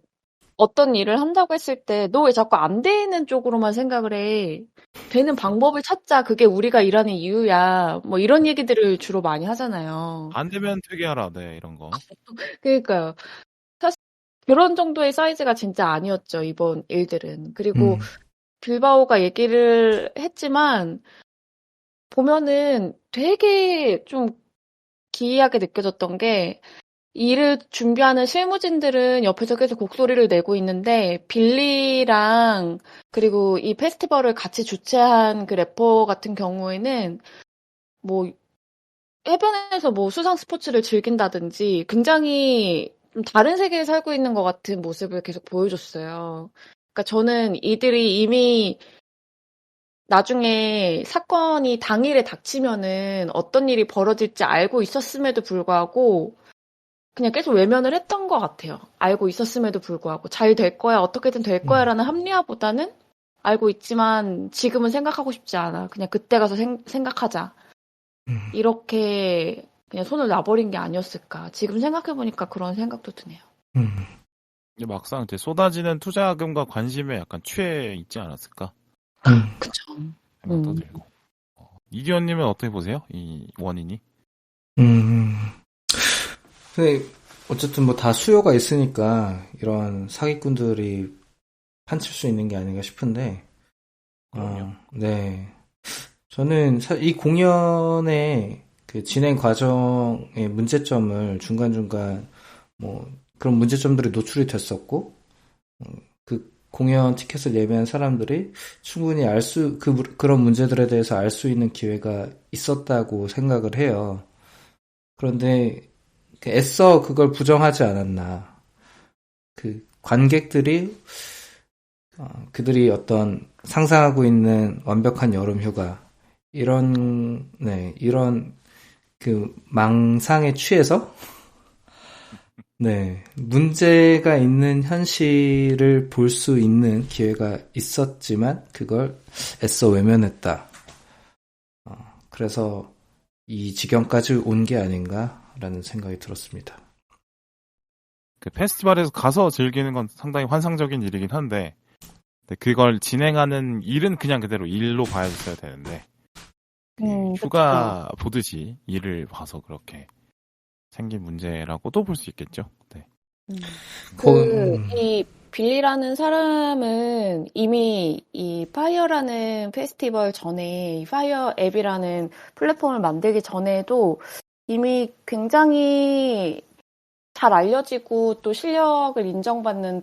어떤 일을 한다고 했을 때 너 왜 자꾸 안 되는 쪽으로만 생각을 해? 되는 방법을 찾자. 그게 우리가 일하는 이유야. 뭐 이런 얘기들을 주로 많이 하잖아요. 안 되면 퇴계하라, 네, 이런 거. 그러니까요. 사실 그런 정도의 사이즈가 진짜 아니었죠, 이번 일들은. 그리고 빌바오가 얘기를 했지만 보면은 되게 좀 기이하게 느껴졌던 게 일을 준비하는 실무진들은 옆에서 계속 곡소리를 내고 있는데 빌리랑 그리고 이 페스티벌을 같이 주최한 그 래퍼 같은 경우에는 뭐 해변에서 뭐 수상 스포츠를 즐긴다든지 굉장히 좀 다른 세계에 살고 있는 것 같은 모습을 계속 보여줬어요. 그러니까 저는 이들이 이미 나중에 사건이 당일에 닥치면은 어떤 일이 벌어질지 알고 있었음에도 불구하고 그냥 계속 외면을 했던 것 같아요. 알고 있었음에도 불구하고 잘 될 거야, 어떻게든 될 거야라는 합리화보다는 알고 있지만 지금은 생각하고 싶지 않아. 그냥 그때 가서 생각하자. 이렇게 그냥 손을 놔버린 게 아니었을까. 지금 생각해보니까 그런 생각도 드네요. 근데 막상 이제 쏟아지는 투자금과 관심에 약간 취해 있지 않았을까? 그쵸. 생각도 들고. 이기원님은 어떻게 보세요? 이 원인이? 근데 어쨌든 뭐 다 수요가 있으니까 이런 사기꾼들이 판칠 수 있는 게 아닌가 싶은데, 네. 저는 이 공연의 그 진행 과정의 문제점을 중간중간 뭐 그런 문제점들이 노출이 됐었고, 그 공연 티켓을 예매한 사람들이 충분히 그런 문제들에 대해서 알 수 있는 기회가 있었다고 생각을 해요. 그런데 애써 그걸 부정하지 않았나. 그 관객들이 그들이 어떤 상상하고 있는 완벽한 여름 휴가 이런 그 망상에 취해서 문제가 있는 현실을 볼 수 있는 기회가 있었지만 그걸 애써 외면했다. 그래서 이 지경까지 온 게 아닌가라는 생각이 들었습니다. 그 페스티벌에서 가서 즐기는 건 상당히 환상적인 일이긴 한데 그걸 진행하는 일은 그냥 그대로 일로 봐야겠어야 되는데 휴가 보듯이 일을 봐서 그렇게 생긴 문제라고도 볼 수 있겠죠. 네. 이 빌리라는 사람은 이미 이 파이어라는 페스티벌 전에 이 파이어 앱이라는 플랫폼을 만들기 전에도 이미 굉장히 잘 알려지고 또 실력을 인정받는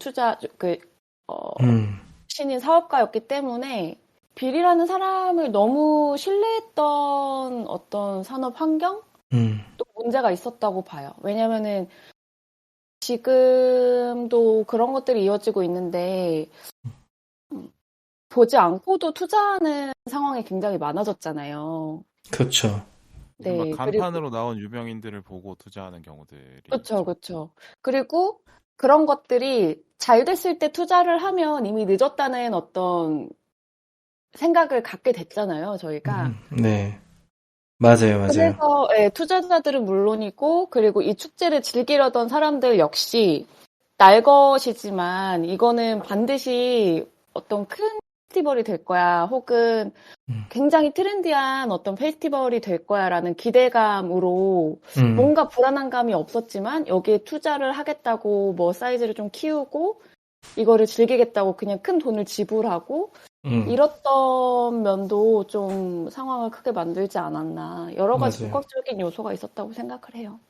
신인 사업가였기 때문에 빌리라는 사람을 너무 신뢰했던 어떤 산업 환경? 또 문제가 있었다고 봐요. 왜냐면은 지금도 그런 것들이 이어지고 있는데 보지 않고도 투자하는 상황이 굉장히 많아졌잖아요. 그렇죠. 네, 간판으로 나온 유명인들을 보고 투자하는 경우들이 그렇죠. 그리고 그런 것들이 잘 됐을 때 투자를 하면 이미 늦었다는 어떤 생각을 갖게 됐잖아요, 저희가. 네. 맞아요. 그래서 투자자들은 물론이고 그리고 이 축제를 즐기려던 사람들 역시 날 것이지만 이거는 반드시 어떤 큰 페스티벌이 될 거야 혹은 굉장히 트렌디한 어떤 페스티벌이 될 거야라는 기대감으로 뭔가 불안한 감이 없었지만 여기에 투자를 하겠다고 뭐 사이즈를 좀 키우고 이거를 즐기겠다고 그냥 큰 돈을 지불하고 잃었던 면도 좀 상황을 크게 만들지 않았나. 여러 가지 맞아요. 복합적인 요소가 있었다고 생각을 해요.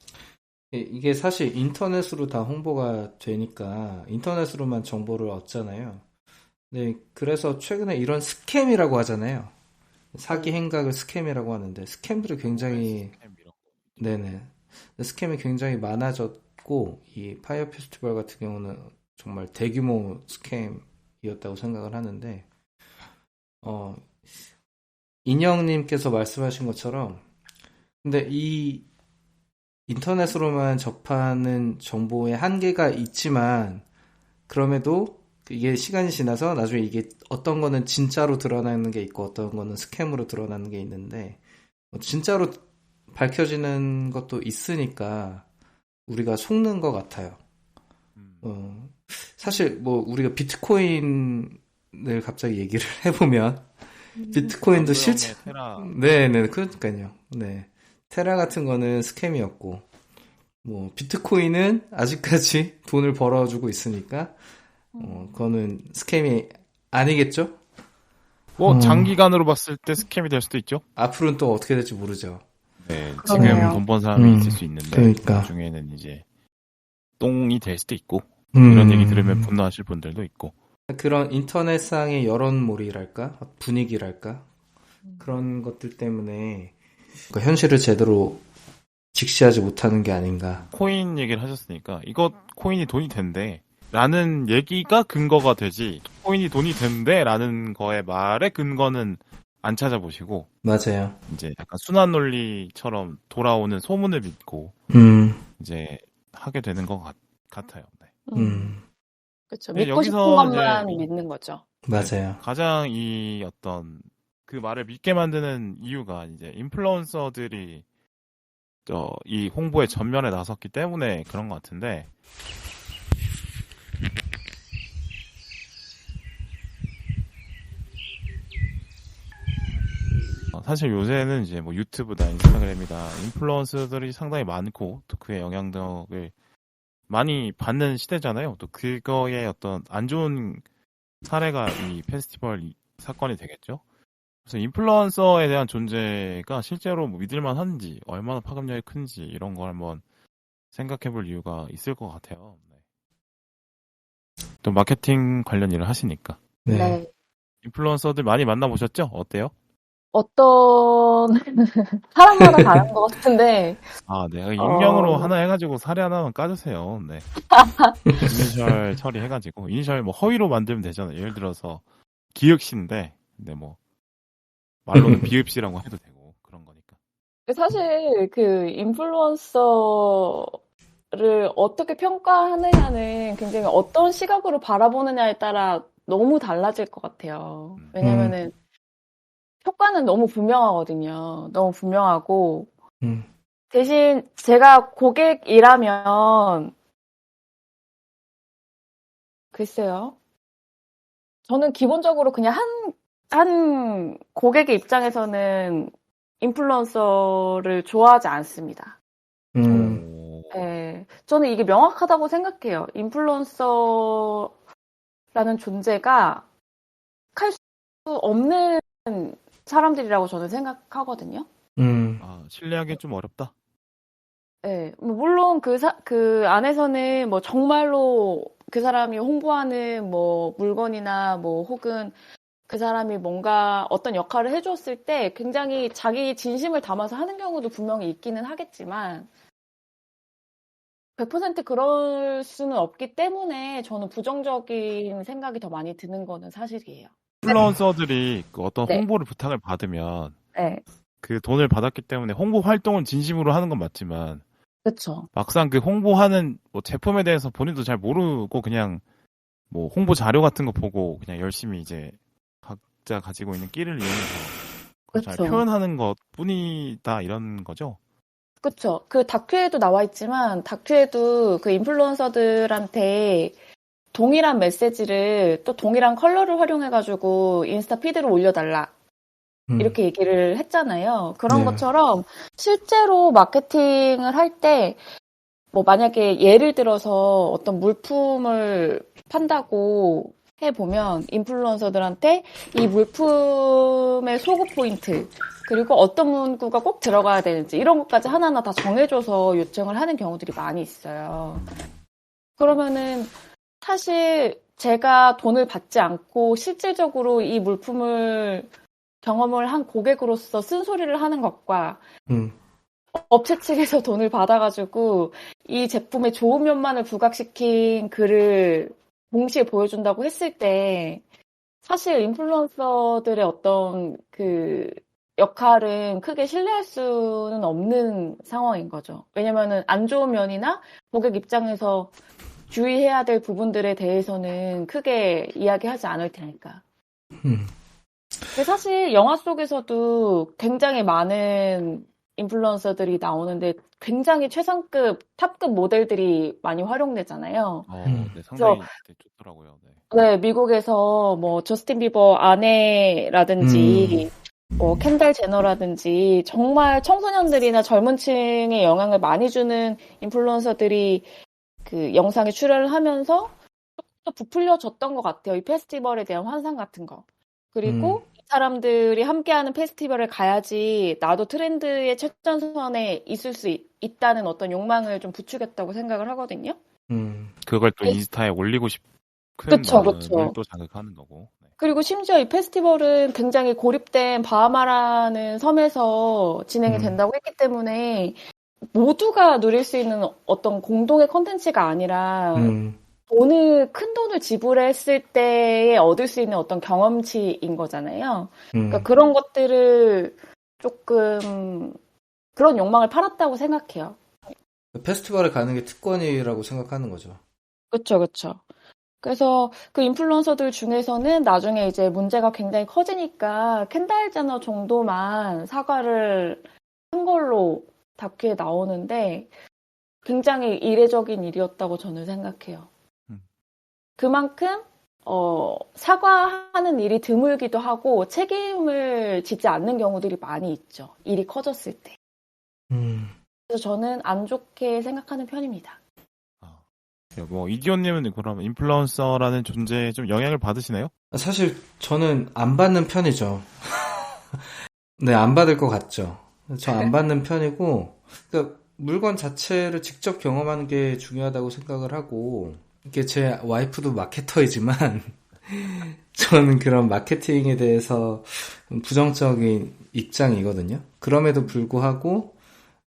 이게 사실 인터넷으로 다 홍보가 되니까 인터넷으로만 정보를 얻잖아요. 네, 그래서 최근에 이런 스캠이라고 하잖아요. 사기 네. 행각을 스캠이라고 하는데 스캠들이 굉장히 네네. 스캠이 굉장히 많아졌고 이 파이어 페스티벌 같은 경우는 정말 대규모 스캠이었다고 생각을 하는데 어 인영님께서 말씀하신 것처럼 근데 이 인터넷으로만 접하는 정보의 한계가 있지만 그럼에도 이게 시간이 지나서 나중에 이게 어떤 거는 진짜로 드러나는 게 있고 어떤 거는 스캠으로 드러나는 게 있는데 진짜로 밝혀지는 것도 있으니까 우리가 속는 것 같아요. 사실 뭐 우리가 비트코인을 갑자기 얘기를 해보면 비트코인도 실제 테라 네네 그러니까요. 네 테라 같은 거는 스캠이었고 뭐 비트코인은 아직까지 돈을 벌어주고 있으니까 그거는 스캠이 아니겠죠? 뭐 장기간으로 봤을 때 스캠이 될 수도 있죠. 앞으로는 또 어떻게 될지 모르죠. 네, 그러네요. 지금 돈 번 사람이 있을 수 있는데 그러니까. 나중에는 이제 똥이 될 수도 있고 이런 얘기 들으면 분노하실 분들도 있고 그런 인터넷상의 여론몰이랄까 분위기랄까 그런 것들 때문에 그 현실을 제대로 직시하지 못하는 게 아닌가. 코인 얘기를 하셨으니까 이거 코인이 돈이 된대 라는 얘기가 근거가 되지 코인이 돈이 된대 라는 거에 말의 근거는 안 찾아보시고 맞아요. 이제 약간 순환 논리처럼 돌아오는 소문을 믿고 이제 하게 되는 것 같아요. 네. 그렇죠. 근데 믿고 싶은 여기서 것만 이제 믿는 거죠. 맞아요. 가장 이 어떤 그 말을 믿게 만드는 이유가 이제 인플루언서들이 이 홍보에 전면에 나섰기 때문에 그런 것 같은데 사실 요새는 이제 뭐 유튜브다 인스타그램이다 인플루언서들이 상당히 많고 또 그의 영향력을 많이 받는 시대잖아요. 또 그거에 어떤 안 좋은 사례가 이 페스티벌 사건이 되겠죠. 그래서 인플루언서에 대한 존재가 실제로 뭐 믿을만 한지 얼마나 파급력이 큰지 이런 걸 한번 생각해 볼 이유가 있을 것 같아요. 네. 또 마케팅 관련 일을 하시니까 네. 네. 인플루언서들 많이 만나보셨죠? 어때요? 어떤 사람마다 다른 것 같은데 아, 네. 익명으로 하나 해가지고 사례 하나만 까주세요. 네. 이니셜 처리해가지고 이니셜 뭐 허위로 만들면 되잖아요. 예를 들어서 기읍씨인데, 근데 뭐 말로는 비읍씨라고 해도 되고 그런 거니까. 사실 그 인플루언서를 어떻게 평가하느냐는 굉장히 어떤 시각으로 바라보느냐에 따라 너무 달라질 것 같아요. 왜냐면은 효과는 너무 분명하거든요. 너무 분명하고 대신 제가 고객이라면 글쎄요. 저는 기본적으로 그냥 한 고객의 입장에서는 인플루언서를 좋아하지 않습니다. 네, 저는 이게 명확하다고 생각해요. 인플루언서라는 존재가 할 수 없는 사람들이라고 저는 생각하거든요. 아, 신뢰하기 좀 어렵다. 네, 물론 그 안에서는 뭐 정말로 그 사람이 홍보하는 뭐 물건이나 뭐 혹은 그 사람이 뭔가 어떤 역할을 해줬을 때 굉장히 자기 진심을 담아서 하는 경우도 분명히 있기는 하겠지만 100% 그럴 수는 없기 때문에 저는 부정적인 생각이 더 많이 드는 거는 사실이에요. 인플루언서들이 그 어떤 네. 홍보를 부탁을 받으면 네, 그 돈을 받았기 때문에 홍보 활동은 진심으로 하는 건 맞지만 그렇죠. 막상 그 홍보하는 뭐 제품에 대해서 본인도 잘 모르고 그냥 뭐 홍보 자료 같은 거 보고 그냥 열심히 이제 각자 가지고 있는 끼를 이용해서 그걸 잘 그쵸. 표현하는 것 뿐이다 이런 거죠. 그렇죠. 그 다큐에도 나와 있지만 다큐에도 그 인플루언서들한테 동일한 메시지를 또 동일한 컬러를 활용해가지고 인스타 피드로 올려달라. 이렇게 얘기를 했잖아요. 그런 네. 것처럼 실제로 마케팅을 할 때 뭐 만약에 예를 들어서 어떤 물품을 판다고 해보면 인플루언서들한테 이 물품의 소구 포인트 그리고 어떤 문구가 꼭 들어가야 되는지 이런 것까지 하나하나 다 정해줘서 요청을 하는 경우들이 많이 있어요. 그러면은 사실 제가 돈을 받지 않고 실질적으로 이 물품을 경험을 한 고객으로서 쓴소리를 하는 것과 업체 측에서 돈을 받아가지고 이 제품의 좋은 면만을 부각시킨 글을 동시에 보여준다고 했을 때 사실 인플루언서들의 어떤 그 역할은 크게 신뢰할 수는 없는 상황인 거죠. 왜냐면은 안 좋은 면이나 고객 입장에서 주의해야 될 부분들에 대해서는 크게 이야기하지 않을 테니까. 근데 사실 영화 속에서도 굉장히 많은 인플루언서들이 나오는데 굉장히 최상급, 탑급 모델들이 많이 활용되잖아요. 네, 상당히 좋더라고요. 네. 네, 미국에서 뭐 저스틴 비버 아내라든지 뭐 켄달 제너라든지 정말 청소년들이나 젊은 층에 영향을 많이 주는 인플루언서들이 그 영상에 출연을 하면서 조금 더 부풀려졌던 것 같아요. 이 페스티벌에 대한 환상 같은 거. 그리고 이 사람들이 함께하는 페스티벌에 가야지 나도 트렌드의 최전선에 있을 수 있다는 어떤 욕망을 좀 부추겼다고 생각을 하거든요. 그걸 또 인스타에 올리고 싶은 그쵸, 마음을 그쵸. 또 자극하는 거고. 네. 그리고 심지어 이 페스티벌은 굉장히 고립된 바하마라는 섬에서 진행이 된다고 했기 때문에 모두가 누릴 수 있는 어떤 공동의 컨텐츠가 아니라 큰 돈을 지불했을 때에 얻을 수 있는 어떤 경험치인 거잖아요. 그러니까 그런 것들을 조금 그런 욕망을 팔았다고 생각해요. 페스티벌에 가는 게 특권이라고 생각하는 거죠. 그쵸, 그쵸. 그래서 그 인플루언서들 중에서는 나중에 이제 문제가 굉장히 커지니까 켄달 제너 정도만 사과를 한 걸로 다큐에 나오는데 굉장히 이례적인 일이었다고 저는 생각해요. 그만큼 사과하는 일이 드물기도 하고 책임을 지지 않는 경우들이 많이 있죠. 일이 커졌을 때. 그래서 저는 안 좋게 생각하는 편입니다. 뭐 이디오님은 그럼 인플루언서라는 존재에 좀 영향을 받으시나요? 사실 저는 안 받는 편이죠. 네, 안 받을 것 같죠. 저 안 받는 편이고, 그러니까 물건 자체를 직접 경험하는 게 중요하다고 생각을 하고, 이게 제 와이프도 마케터이지만, 저는 그런 마케팅에 대해서 부정적인 입장이거든요. 그럼에도 불구하고,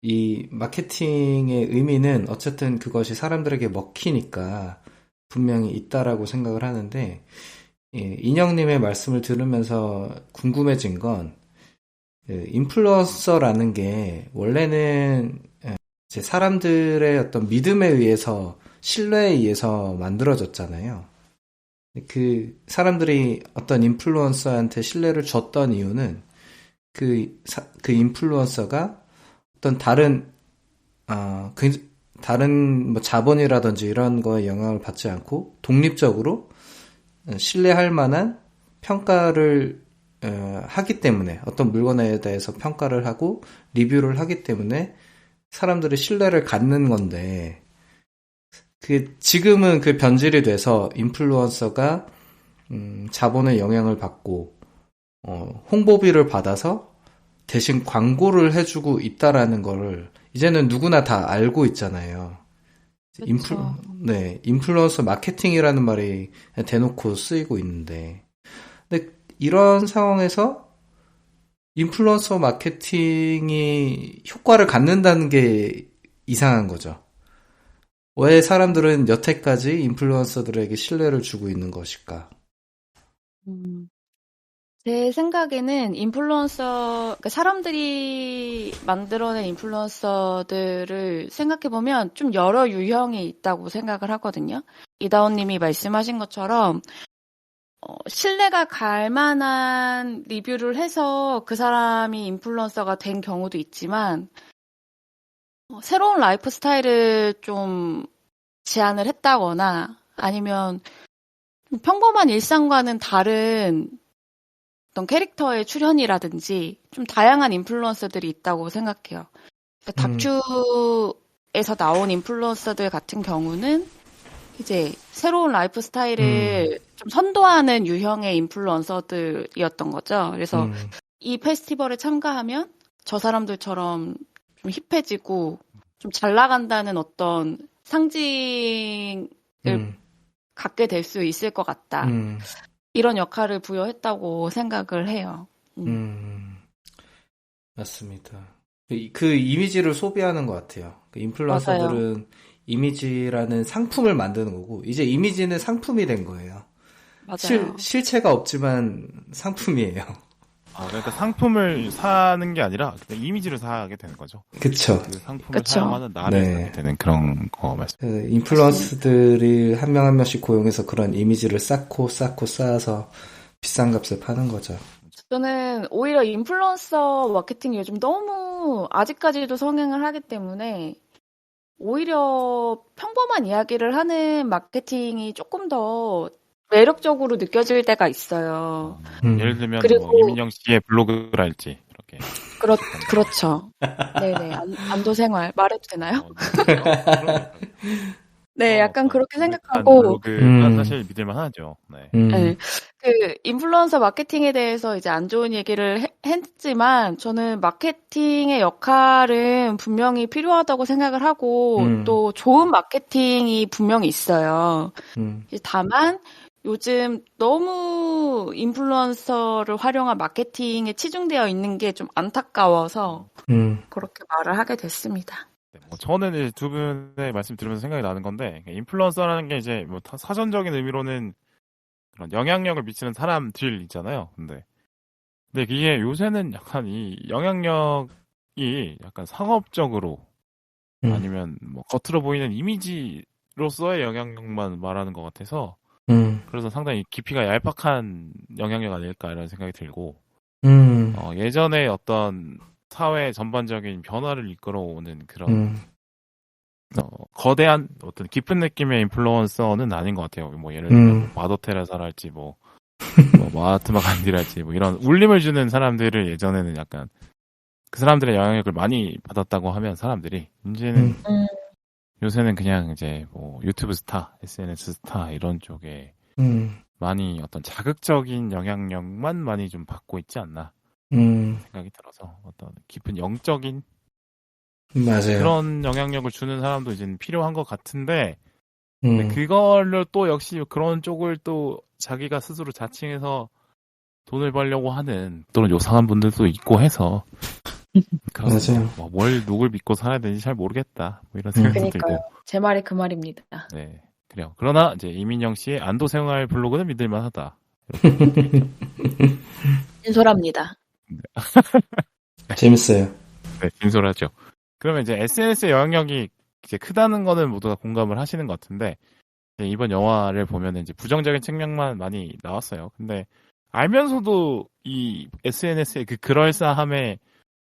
이 마케팅의 의미는 어쨌든 그것이 사람들에게 먹히니까 분명히 있다라고 생각을 하는데, 인형님의 말씀을 들으면서 궁금해진 건, 인플루언서라는 게 원래는 이제 사람들의 어떤 믿음에 의해서 신뢰에 의해서 만들어졌잖아요. 그 사람들이 어떤 인플루언서한테 신뢰를 줬던 이유는 그 인플루언서가 어떤 다른 뭐 자본이라든지 이런 거에 영향을 받지 않고 독립적으로 신뢰할 만한 평가를 하기 때문에 어떤 물건에 대해서 평가를 하고 리뷰를 하기 때문에 사람들이 신뢰를 갖는 건데 지금은 그 변질이 돼서 인플루언서가 자본의 영향을 받고 홍보비를 받아서 대신 광고를 해주고 있다라는 거를 이제는 누구나 다 알고 있잖아요. 인플루언서 마케팅이라는 말이 대놓고 쓰이고 있는데 근데 이런 상황에서 인플루언서 마케팅이 효과를 갖는다는 게 이상한 거죠. 왜 사람들은 여태까지 인플루언서들에게 신뢰를 주고 있는 것일까? 제 생각에는 그러니까 사람들이 만들어낸 인플루언서들을 생각해보면 좀 여러 유형이 있다고 생각을 하거든요. 이다운님이 말씀하신 것처럼 신뢰가 갈 만한 리뷰를 해서 그 사람이 인플루언서가 된 경우도 있지만 새로운 라이프 스타일을 좀 제안을 했다거나 아니면 평범한 일상과는 다른 어떤 캐릭터의 출연이라든지 좀 다양한 인플루언서들이 있다고 생각해요. 다큐에서 나온 인플루언서들 같은 경우는 이제 새로운 라이프 스타일을 좀 선도하는 유형의 인플루언서들이었던 거죠. 그래서 이 페스티벌에 참가하면 저 사람들처럼 좀 힙해지고 좀 잘 나간다는 어떤 상징을 갖게 될 수 있을 것 같다. 이런 역할을 부여했다고 생각을 해요. 맞습니다. 그 이미지를 소비하는 것 같아요. 그 인플루언서들은 맞아요. 이미지라는 상품을 만드는 거고, 이제 이미지는 상품이 된 거예요. 맞아요. 실체가 없지만 상품이에요. 그러니까 상품을 사는 게 아니라 그냥 이미지를 사게 되는 거죠. 그쵸. 그 상품을 그쵸. 사용하는 나를 네. 사게 되는 그런 거 말씀. 그 인플루언서들이 한 명 한 명씩 고용해서 그런 이미지를 쌓아서 비싼 값에 파는 거죠. 저는 오히려 인플루언서 마케팅이 요즘 너무 아직까지도 성행을 하기 때문에 오히려 평범한 이야기를 하는 마케팅이 조금 더 매력적으로 느껴질 때가 있어요. 예를 들면 그리고- 뭐 이민영 씨의 블로그랄지 이렇게. 그렇죠. 네네. 안도 생활 말해도 되나요? 그런 네, 약간 어떤 그렇게 고백한 생각하고, 블로그가 사실 믿을만 하죠. 네. 네. 그 인플루언서 마케팅에 대해서 이제 안 좋은 얘기를 했지만 저는 마케팅의 역할은 분명히 필요하다고 생각을 하고 또 좋은 마케팅이 분명히 있어요. 이제 다만 요즘 너무 인플루언서를 활용한 마케팅에 치중되어 있는 게 좀 안타까워서 그렇게 말을 하게 됐습니다. 네, 뭐 저는 이제 두 분의 말씀 들으면서 생각이 나는 건데 인플루언서라는 게 이제 뭐 사전적인 의미로는 그런 영향력을 미치는 사람들 있잖아요. 근데 이게 요새는 약간 이 영향력이 약간 상업적으로 아니면 뭐 겉으로 보이는 이미지로서의 영향력만 말하는 것 같아서 그래서 상당히 깊이가 얄팍한 영향력 아닐까 이런 생각이 들고 예전에 어떤 사회 전반적인 변화를 이끌어오는 그런 거대한 어떤 깊은 느낌의 인플루언서는 아닌 것 같아요. 뭐 예를 들면 마더 테레사랄지 뭐 마하트마 간디랄지 뭐 이런 울림을 주는 사람들을 예전에는 약간 그 사람들의 영향력을 많이 받았다고 하면 사람들이 이제는 요새는 그냥 이제 뭐 유튜브 스타, SNS 스타 이런 쪽에 많이 어떤 자극적인 영향력만 많이 좀 받고 있지 않나 생각이 들어서 어떤 깊은 영적인 맞아요. 그런 영향력을 주는 사람도 이제 필요한 것 같은데 근데 그걸로 또 역시 그런 쪽을 또 자기가 스스로 자칭해서 돈을 벌려고 하는 또는 요상한 분들도 있고 해서 맞아요. 뭘 누굴 믿고 살아야 되는지 잘 모르겠다 뭐 이런 생각도 그러니까요. 들고 제 말이 그 말입니다. 네 그래요. 그러나 이제 이민영 씨의 안도생활 블로그는 믿을만하다. 진솔합니다. 재밌어요. 네, 진솔하죠. 그러면 이제 SNS의 영향력이 이제 크다는 거는 모두가 공감을 하시는 것 같은데 이번 영화를 보면 이제 부정적인 측면만 많이 나왔어요. 근데 알면서도 이 SNS의 그 그럴싸함에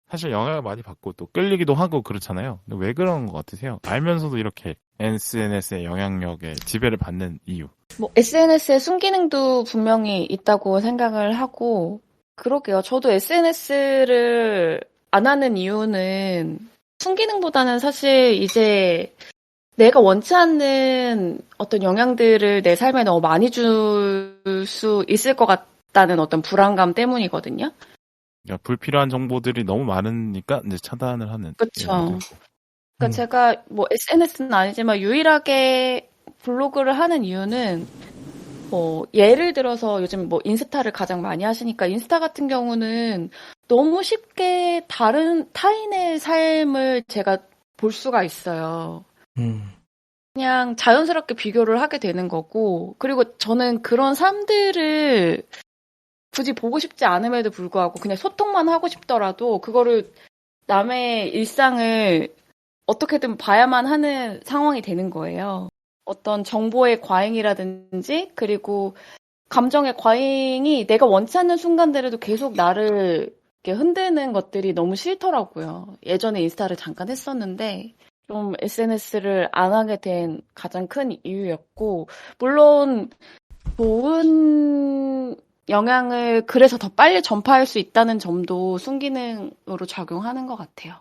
사실 영향을 많이 받고 또 끌리기도 하고 그렇잖아요. 근데 왜 그런 것 같으세요? 알면서도 이렇게 SNS의 영향력에 지배를 받는 이유. 뭐 SNS의 순기능도 분명히 있다고 생각을 하고 그러게요. 저도 SNS를 안 하는 이유는 순기능보다는 사실 이제 내가 원치 않는 어떤 영향들을 내 삶에 너무 많이 줄 수 있을 것 같다는 어떤 불안감 때문이거든요. 그러니까 불필요한 정보들이 너무 많으니까 이제 차단을 하는. 그쵸. 이런 것도 있고. 그러니까 제가 뭐 SNS는 아니지만 유일하게 블로그를 하는 이유는 뭐 예를 들어서 요즘 뭐 인스타를 가장 많이 하시니까 인스타 같은 경우는 너무 쉽게 다른 타인의 삶을 제가 볼 수가 있어요. 그냥 자연스럽게 비교를 하게 되는 거고, 그리고 저는 그런 삶들을 굳이 보고 싶지 않음에도 불구하고 그냥 소통만 하고 싶더라도 그거를 남의 일상을 어떻게든 봐야만 하는 상황이 되는 거예요. 어떤 정보의 과잉이라든지 그리고 감정의 과잉이 내가 원치 않는 순간들에도 계속 나를 이렇게 흔드는 것들이 너무 싫더라고요. 예전에 인스타를 잠깐 했었는데 좀 SNS를 안 하게 된 가장 큰 이유였고 물론 좋은 영향을 그래서 더 빨리 전파할 수 있다는 점도 순기능으로 작용하는 것 같아요.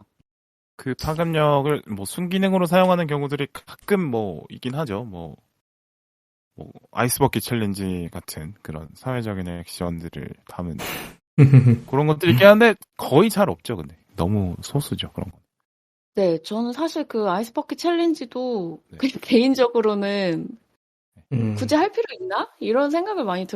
그 파급력을 뭐 순기능으로 사용하는 경우들이 가끔 뭐 있긴 하죠. 뭐 뭐 아이스버킷 챌린지 같은 그런 사회적인 액션들을 담은 그런 것들이 있긴 한데 거의 잘 없죠. 근데 너무 소수죠 그런 거. 네, 저는 사실 그 아이스버킷 챌린지도 네. 그냥 개인적으로는 음, 굳이 할 필요 있나? 이런 생각이 많이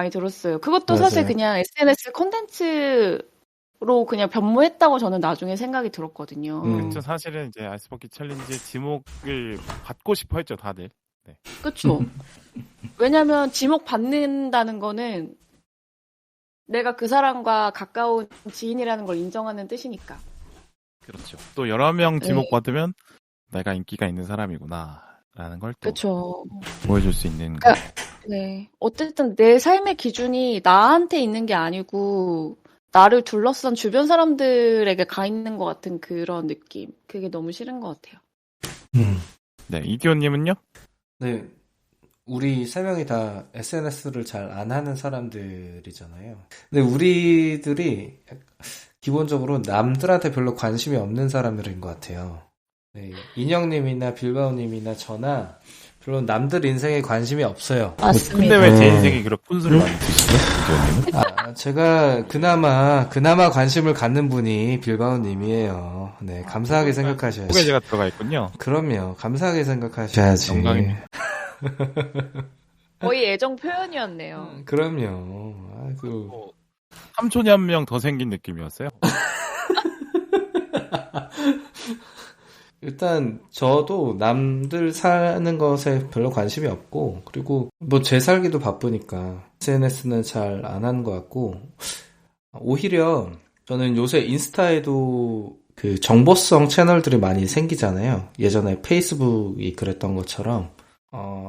들었어요. 그것도 사실 맞아요. 그냥 SNS 콘텐츠로 그냥 변모했다고 저는 나중에 생각이 들었거든요. 그쵸, 사실은 이제 아이스버킷 챌린지 지목을 받고 싶어 했죠 다들. 그쵸? 왜냐면 지목 받는다는 거는 내가 그 사람과 가까운 지인이라는 걸 인정하는 뜻이니까. 그렇죠. 또 여러 명 네. 지목받으면 내가 인기가 있는 사람이구나라는 걸 또 그쵸. 보여줄 수 있는 거. 그러니까 네. 어쨌든 내 삶의 기준이 나한테 있는 게 아니고 나를 둘러싼 주변 사람들에게 가 있는 것 같은 그런 느낌. 그게 너무 싫은 것 같아요. 네, 이기호님은요? 네, 우리 세 명이 다 SNS를 잘 안 하는 사람들이잖아요. 근데 우리들이 기본적으로 남들한테 별로 관심이 없는 사람들인 것 같아요. 네, 인형님이나 빌바오님이나 저나 별로 남들 인생에 관심이 없어요. 근데 왜 제 네. 인생이 그렇게 분수를 많이 드시죠? 이기호님은? 제가 그나마 관심을 갖는 분이 빌바오님이에요. 네, 감사하게 생각하셔야지. 속에 제가 들어가 있군요. 그럼요, 감사하게 생각하셔야지. 영광입니다. 거의 애정 표현이었네요. 그럼요. 아이고. 뭐, 삼촌이 한 명 더 생긴 느낌이었어요. 일단 저도 남들 사는 것에 별로 관심이 없고, 그리고 뭐 제 살기도 바쁘니까 SNS는 잘 안 하는 것 같고, 오히려 저는 요새 인스타에도 그 정보성 채널들이 많이 생기잖아요. 예전에 페이스북이 그랬던 것처럼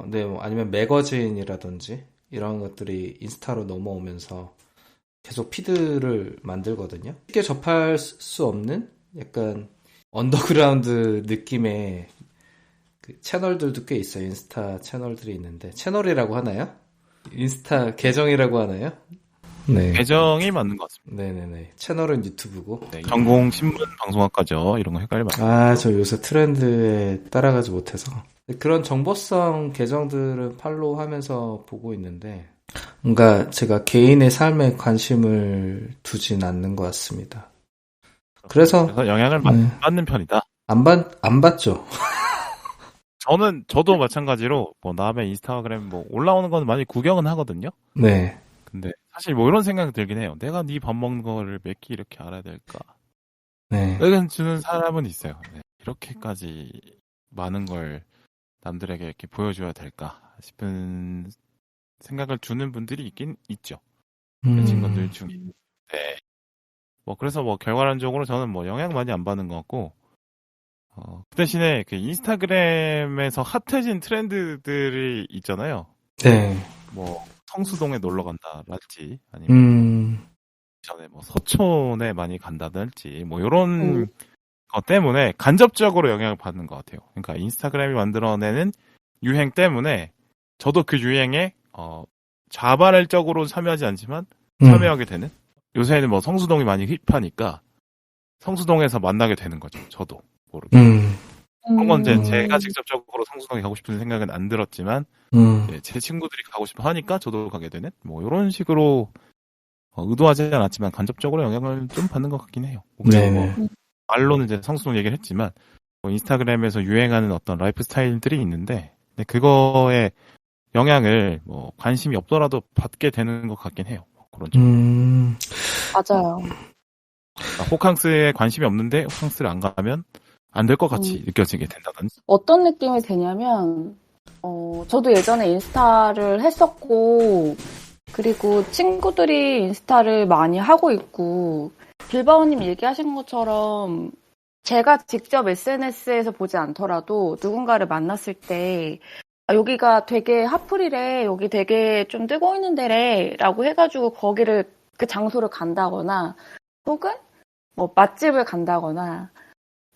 네, 뭐 아니면 매거진이라든지 이런 것들이 인스타로 넘어오면서 계속 피드를 만들거든요. 쉽게 접할 수 없는 약간 언더그라운드 느낌의 그 채널들도 꽤 있어요. 인스타 채널들이 있는데, 채널이라고 하나요? 인스타 계정이라고 하나요? 네. 계정이 맞는 것 같습니다. 네네네. 채널은 유튜브고. 네, 전공 신문 방송학과죠. 이런 거 헷갈리면 안 돼요. 저 요새 트렌드에 따라가지 못해서. 그런 정보성 계정들은 팔로우 하면서 보고 있는데, 뭔가 제가 개인의 삶에 관심을 두진 않는 것 같습니다. 그래서 영향을 네. 받는 편이다. 안 받죠. 저도 마찬가지로 뭐 남의 인스타그램 뭐 올라오는 건 많이 구경은 하거든요. 네. 근데 사실 뭐 이런 생각이 들긴 해요. 내가 네 밥 먹는 거를 몇 끼 이렇게 알아야 될까? 네. 의견 주는 사람은 있어요. 네, 이렇게까지 많은 걸 남들에게 이렇게 보여줘야 될까 싶은 생각을 주는 분들이 있긴 있죠. 그 친구들 중에. 네. 뭐 그래서 뭐 결과론적으로 저는 뭐 영향 많이 안 받는 것 같고, 그 대신에 그 인스타그램에서 핫해진 트렌드들이 있잖아요. 네. 뭐 성수동에 놀러 간다랄지 아니면 전에 뭐 서촌에 많이 간다든지 뭐 이런 것 때문에 간접적으로 영향을 받는 것 같아요. 그러니까 인스타그램이 만들어내는 유행 때문에 저도 그 유행에 자발적으로 참여하지 않지만 참여하게 되는. 요새는 뭐 성수동이 많이 힙하니까 성수동에서 만나게 되는 거죠. 저도 모르게. 그건 이제 제가 직접적으로 성수동에 가고 싶은 생각은 안 들었지만 제 친구들이 가고 싶어 하니까 저도 가게 되는 뭐 이런 식으로 의도하지 않았지만 간접적으로 영향을 좀 받는 것 같긴 해요. 그리고 뭐 말로는 이제 성수동 얘기를 했지만 뭐 인스타그램에서 유행하는 어떤 라이프 스타일들이 있는데 근데 그거에 영향을 뭐 관심이 없더라도 받게 되는 것 같긴 해요. 그런 쪽. 맞아요. 그러니까 호캉스에 관심이 없는데 호캉스를 안 가면 안 될 것 같이 느껴지게 된다든지. 어떤 느낌이 드냐면, 저도 예전에 인스타를 했었고, 그리고 친구들이 인스타를 많이 하고 있고, 빌바오님 얘기하신 것처럼 제가 직접 SNS에서 보지 않더라도 누군가를 만났을 때 여기가 되게 핫플이래, 여기 되게 좀 뜨고 있는 데래 라고 해가지고 거기를 그 장소를 간다거나 혹은 뭐 맛집을 간다거나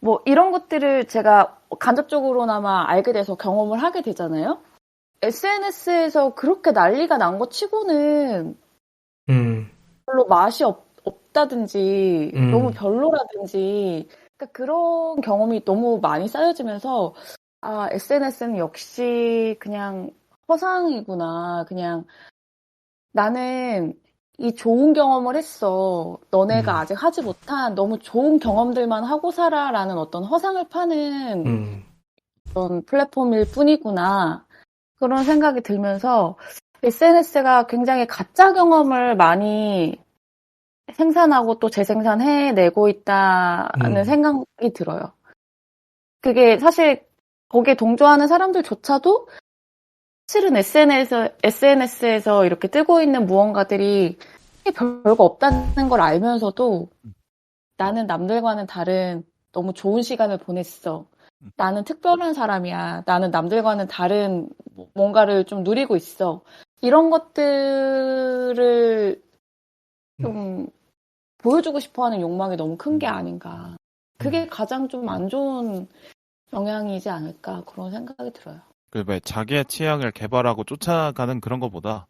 뭐 이런 것들을 제가 간접적으로나마 알게 돼서 경험을 하게 되잖아요. SNS에서 그렇게 난리가 난 거 치고는 별로 맛이 없다든지 너무 별로라든지 그러니까 그런 경험이 너무 많이 쌓여지면서 SNS는 역시 그냥 허상이구나. 그냥 나는 이 좋은 경험을 했어. 너네가 아직 하지 못한 너무 좋은 경험들만 하고 살아라는 어떤 허상을 파는 그런 플랫폼일 뿐이구나. 그런 생각이 들면서 SNS가 굉장히 가짜 경험을 많이 생산하고 또 재생산해내고 있다는 생각이 들어요. 그게 사실 거기에 동조하는 사람들조차도 실은 SNS에서 이렇게 뜨고 있는 무언가들이 별거 없다는 걸 알면서도 나는 남들과는 다른 너무 좋은 시간을 보냈어. 나는 특별한 사람이야. 나는 남들과는 다른 뭔가를 좀 누리고 있어. 이런 것들을 좀 보여주고 싶어 하는 욕망이 너무 큰 게 아닌가. 그게 가장 좀 안 좋은 영향이지 않을까. 그런 생각이 들어요. 왜 자기의 취향을 개발하고 쫓아가는 그런 거보다,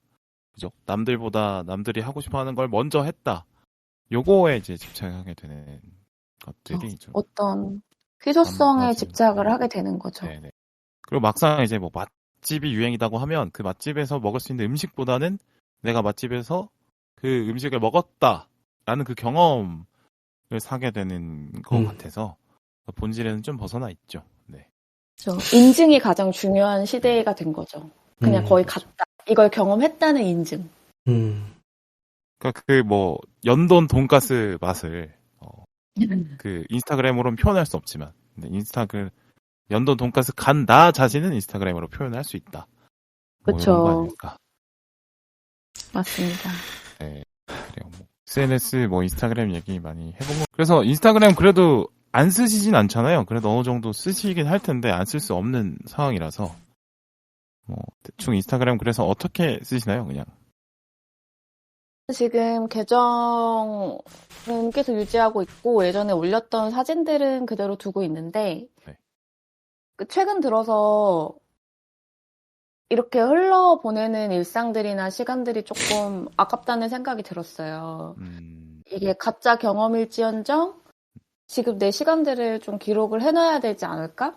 그죠? 남들이 하고 싶어 하는 걸 먼저 했다. 요거에 이제 집착하게 되는 것들이 좀. 어떤 희소성에 맞아요. 집착을 하게 되는 거죠. 네네. 그리고 막상 이제 뭐 맛집이 유행이라고 하면 그 맛집에서 먹을 수 있는 음식보다는 내가 맛집에서 그 음식을 먹었다라는 그 경험을 사게 되는 것 같아서 본질에는 좀 벗어나 있죠. 네. 그렇죠. 인증이 가장 중요한 시대가 된 거죠. 그냥 거의 같다. 이걸 경험했다는 인증. 그러니까 그 뭐 연돈 돈가스 맛을 그 인스타그램으로는 표현할 수 없지만, 근데 연돈 돈가스 간 나 자신은 인스타그램으로 표현할 수 있다. 그렇죠. 맞습니다. 네, 그래요. 뭐 SNS, 인스타그램 얘기 많이 해본 거. 그래서 인스타그램 그래도 안 쓰시진 않잖아요. 그래도 어느 정도 쓰시긴 할 텐데 안 쓸 수 없는 상황이라서 대충 인스타그램 그래서 어떻게 쓰시나요, 그냥? 지금 계정은 계속 유지하고 있고 예전에 올렸던 사진들은 그대로 두고 있는데 최근 들어서 이렇게 흘러보내는 일상들이나 시간들이 조금 아깝다는 생각이 들었어요. 이게 가짜 경험일지언정 지금 내 시간들을 좀 기록을 해놔야 되지 않을까?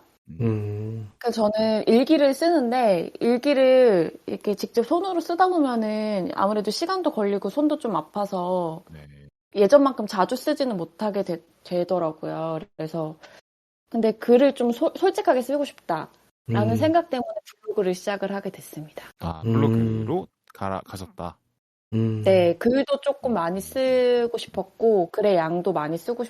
그래서 저는 일기를 쓰는데 일기를 이렇게 직접 손으로 쓰다 보면은 아무래도 시간도 걸리고 손도 좀 아파서 예전만큼 자주 쓰지는 못하게 되더라고요. 그래서 근데 글을 좀 솔직하게 쓰고 싶다라는 생각 때문에 블로그를 시작을 하게 됐습니다. 아, 블로그로 가셨다. 네, 글도 조금 많이 쓰고 싶었고 글의 양도 많이 쓰고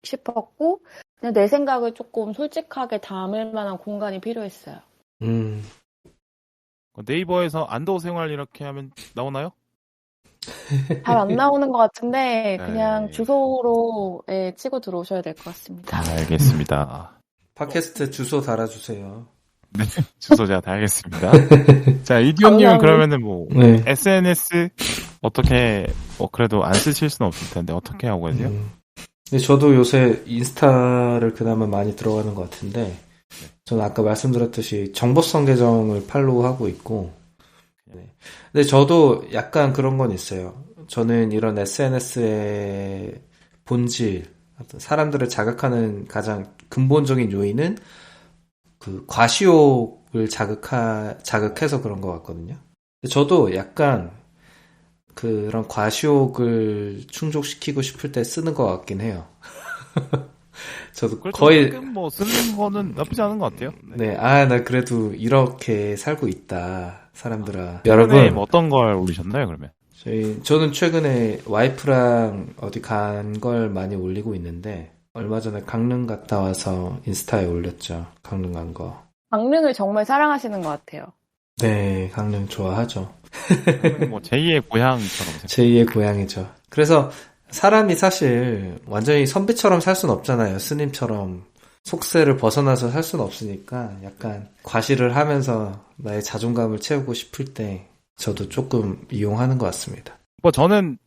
싶었고 그냥 내 생각을 조금 솔직하게 담을 만한 공간이 필요했어요. 네이버에서 안도 생활 이렇게 하면 나오나요? 잘 안 나오는 것 같은데 그냥 주소로 치고 들어오셔야 될 것 같습니다. 알겠습니다. 팟캐스트 주소 달아주세요. 네, 주소 제가 달겠습니다. 자, 이디엄님은 그러면은 SNS 어떻게 그래도 안 쓰실 수는 없을 텐데 어떻게 하고 계세요? 근데 저도 요새 인스타를 그나마 많이 들어가는 것 같은데 저는 아까 말씀드렸듯이 정보성 계정을 팔로우하고 있고 근데 저도 약간 그런 건 있어요. 저는 이런 SNS의 본질, 사람들을 자극하는 가장 근본적인 요인은 그 과시욕을 자극해서 그런 것 같거든요. 근데 저도 약간 그런 과시욕을 충족시키고 싶을 때 쓰는 것 같긴 해요. 저도 그렇죠. 거의 쓰는 거는 나쁘지 않은 것 같아요. 네, 나 그래도 이렇게 살고 있다, 사람들아. 여러분, 어떤 걸 올리셨나요, 그러면? 저는 최근에 와이프랑 어디 간 걸 많이 올리고 있는데 얼마 전에 강릉 갔다 와서 인스타에 올렸죠. 강릉 간 거. 강릉을 정말 사랑하시는 것 같아요. 네, 강릉 좋아하죠. 제2의 고향처럼. 제2의 고향이죠. 그래서 사람이 사실 완전히 선비처럼 살 수는 없잖아요. 스님처럼 속세를 벗어나서 살 수는 없으니까 약간 과시를 하면서 나의 자존감을 채우고 싶을 때 저도 조금 이용하는 것 같습니다. 저는